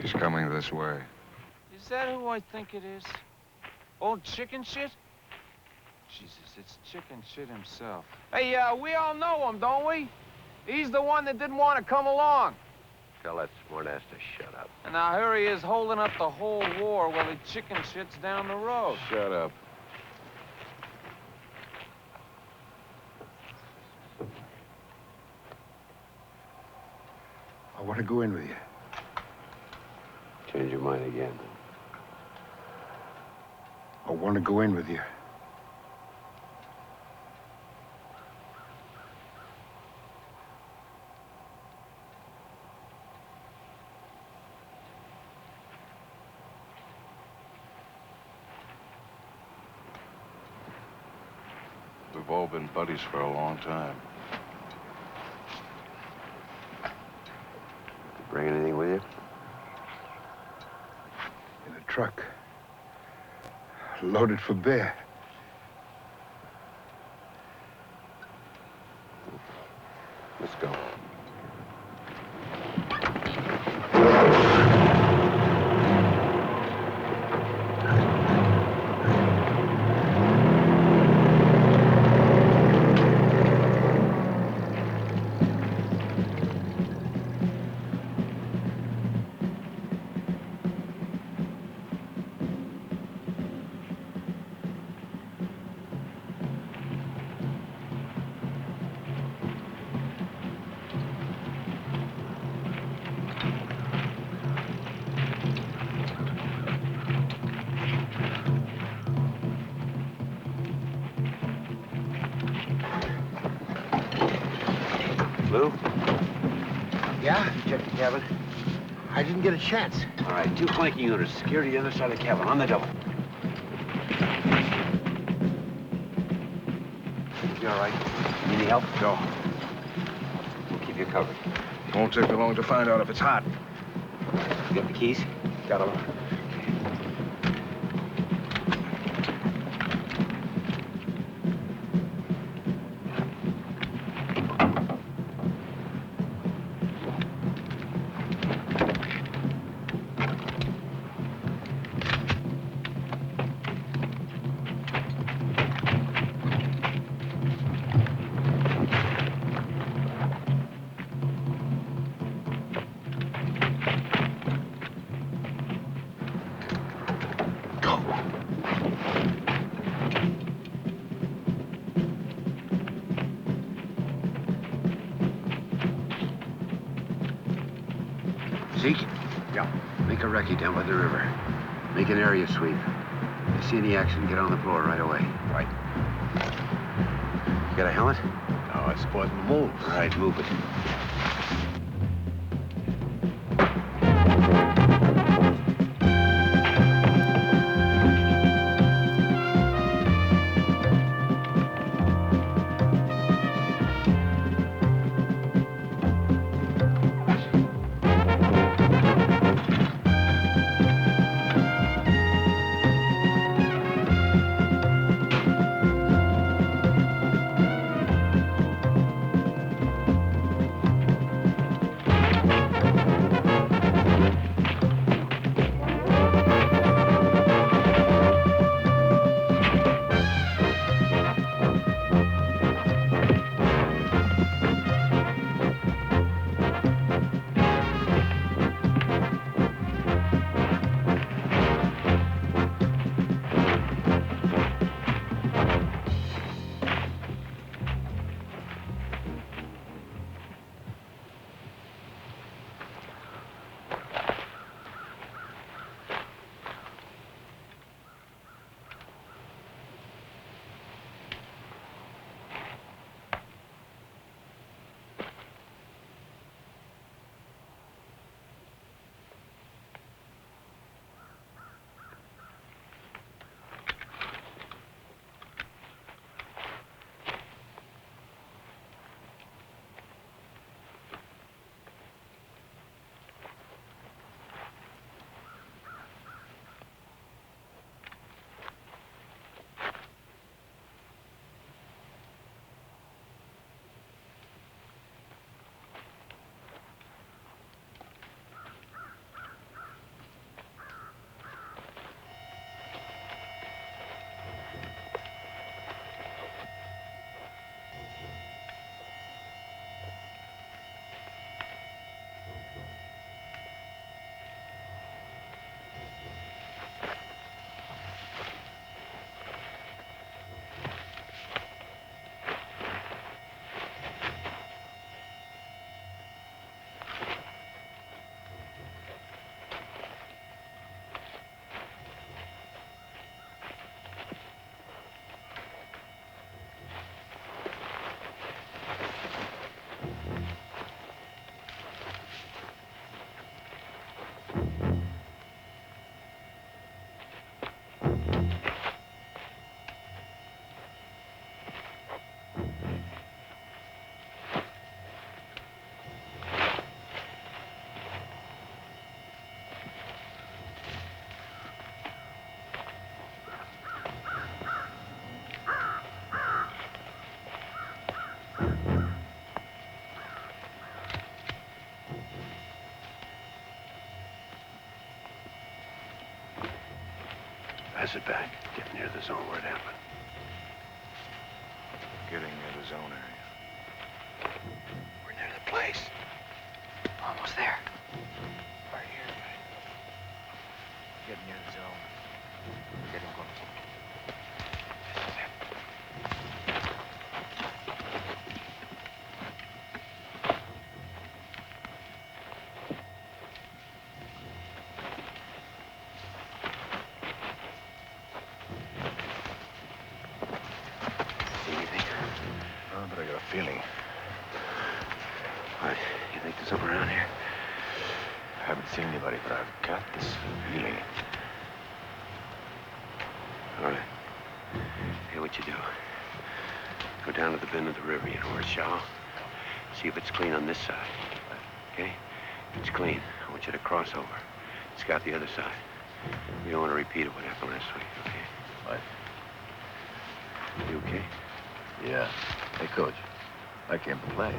He's coming this way. Is that who I think it is? Old Chicken Shit? Jesus, it's Chicken Shit himself. Hey, we all know him, don't we? He's the one that didn't want to come along. Tell that smartass to shut up. And now here he is holding up the whole war while the Chicken Shit's down the road. Shut up. I want to go in with you. Change your mind again. I want to go in with you. We've all been buddies for a long time. Bring anything with you? In a truck. Loaded for bear. Lou? Yeah? You check the cabin? I didn't get a chance. All right, 2 flanking units. Security the other side of the cabin. On the double. You all right? Need any help? No. We'll keep you covered. Won't take me long to find out if it's hot. You got the keys? Got them. Zeke? Yeah. Make a recce down by the river. Make an area sweep. If you see any action, get on the floor right away. Right. You got a helmet? No, it's supposed to move. All right, move it. Pass it back. Get near the zone where it happened. Getting near the zone area. We're near the place. Almost there. Right here. Getting near the zone. Getting close. But I got a feeling. What? You think there's something around here? I haven't seen anybody, but I've got this feeling. All right. Here's what you do. Go down to the bend of the river, you know where it's shallow. See if it's clean on this side. Okay? If it's clean, I want you to cross over. Scout the other side. You don't want to repeat what happened last week, okay? What? You okay? Yeah. Hey, Coach. I came to play.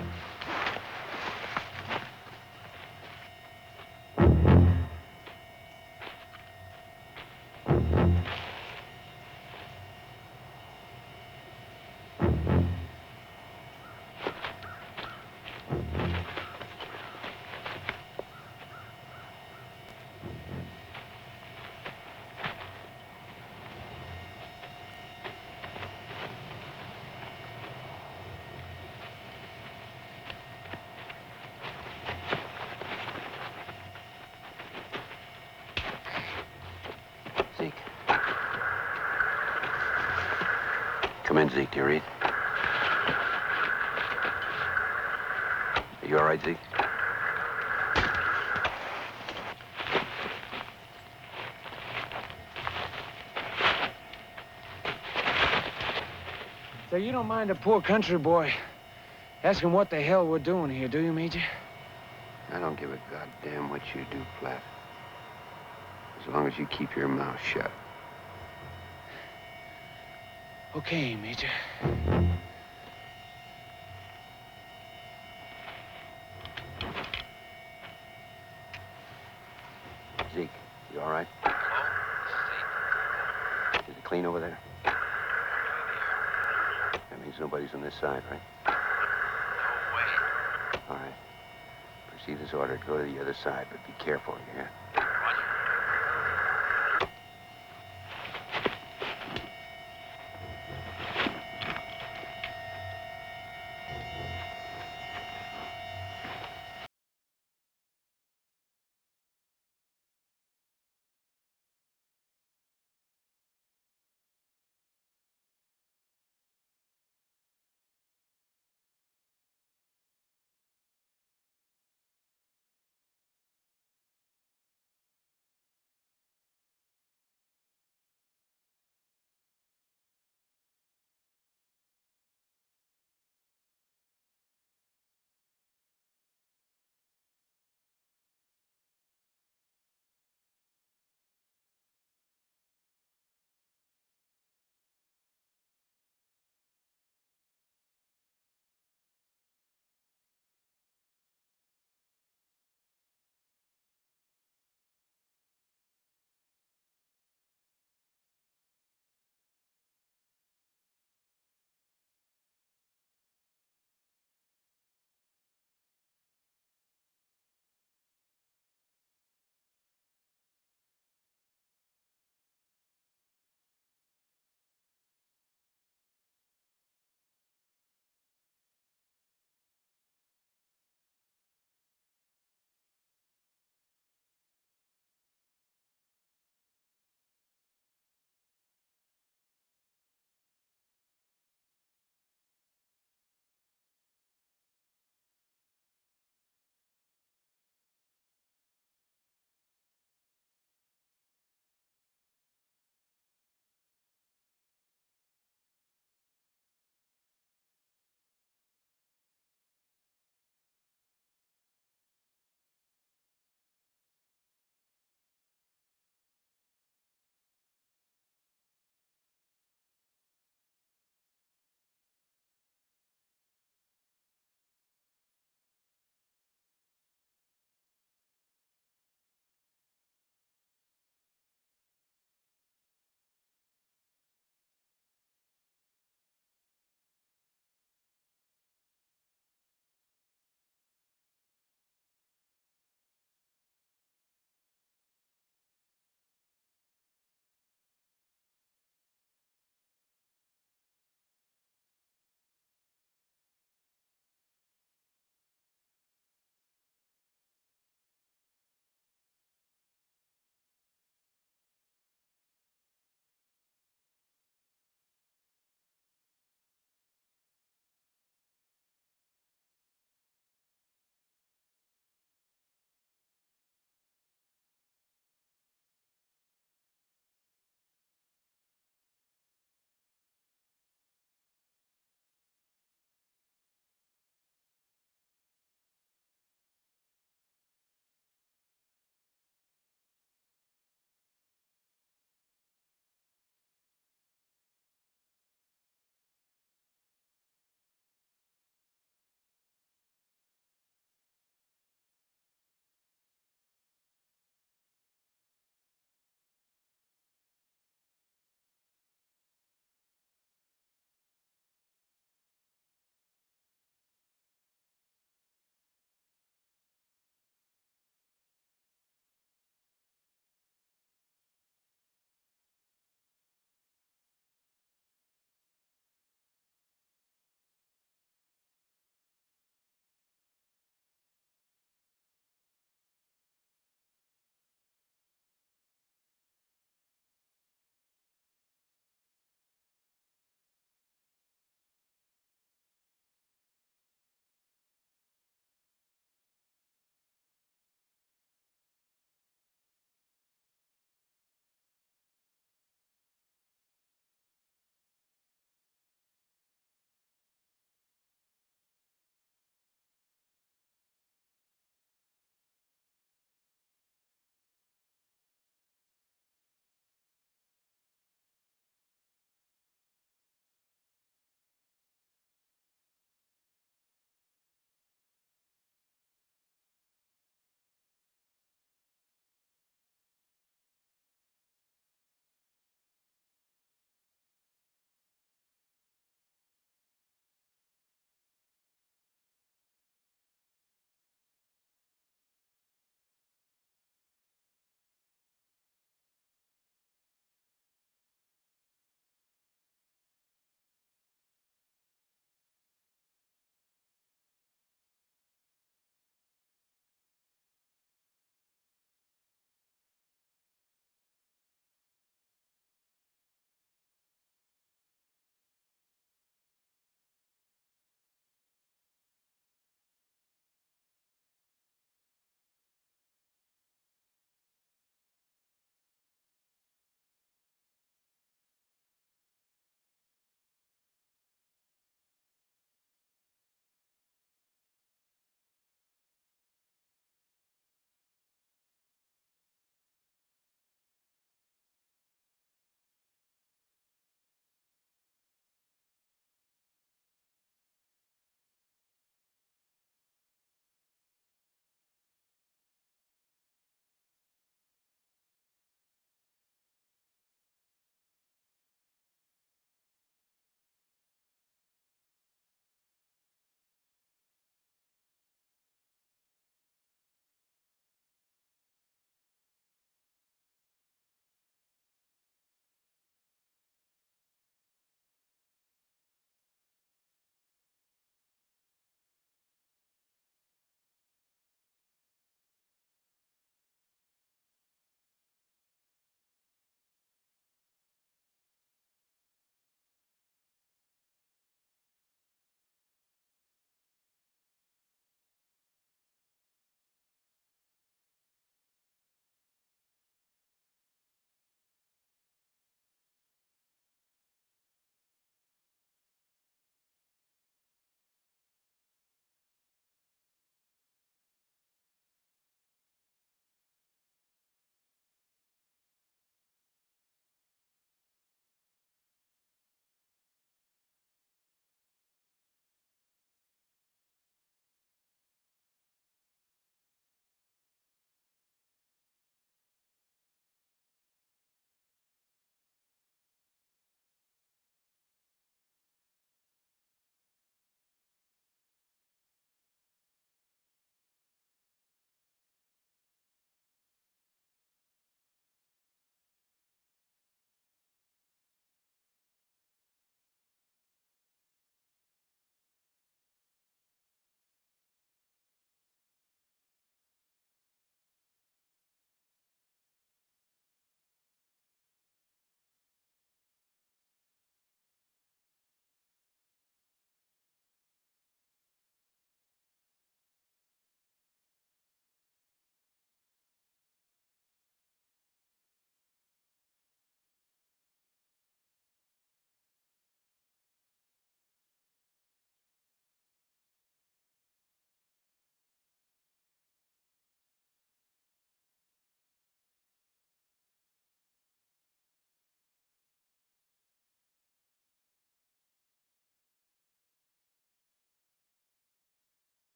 Zeke. Come in, Zeke. Do you read? Are you all right, Zeke? So you don't mind a poor country boy asking what the hell we're doing here, do you, Major? I don't give a goddamn what you do, Flat. As long as you keep your mouth shut. Okay, Major. Zeke, you all right? Is it clean over there? That means nobody's on this side, right? No way. All right. Proceed as ordered. Go to the other side, but be careful, you hear?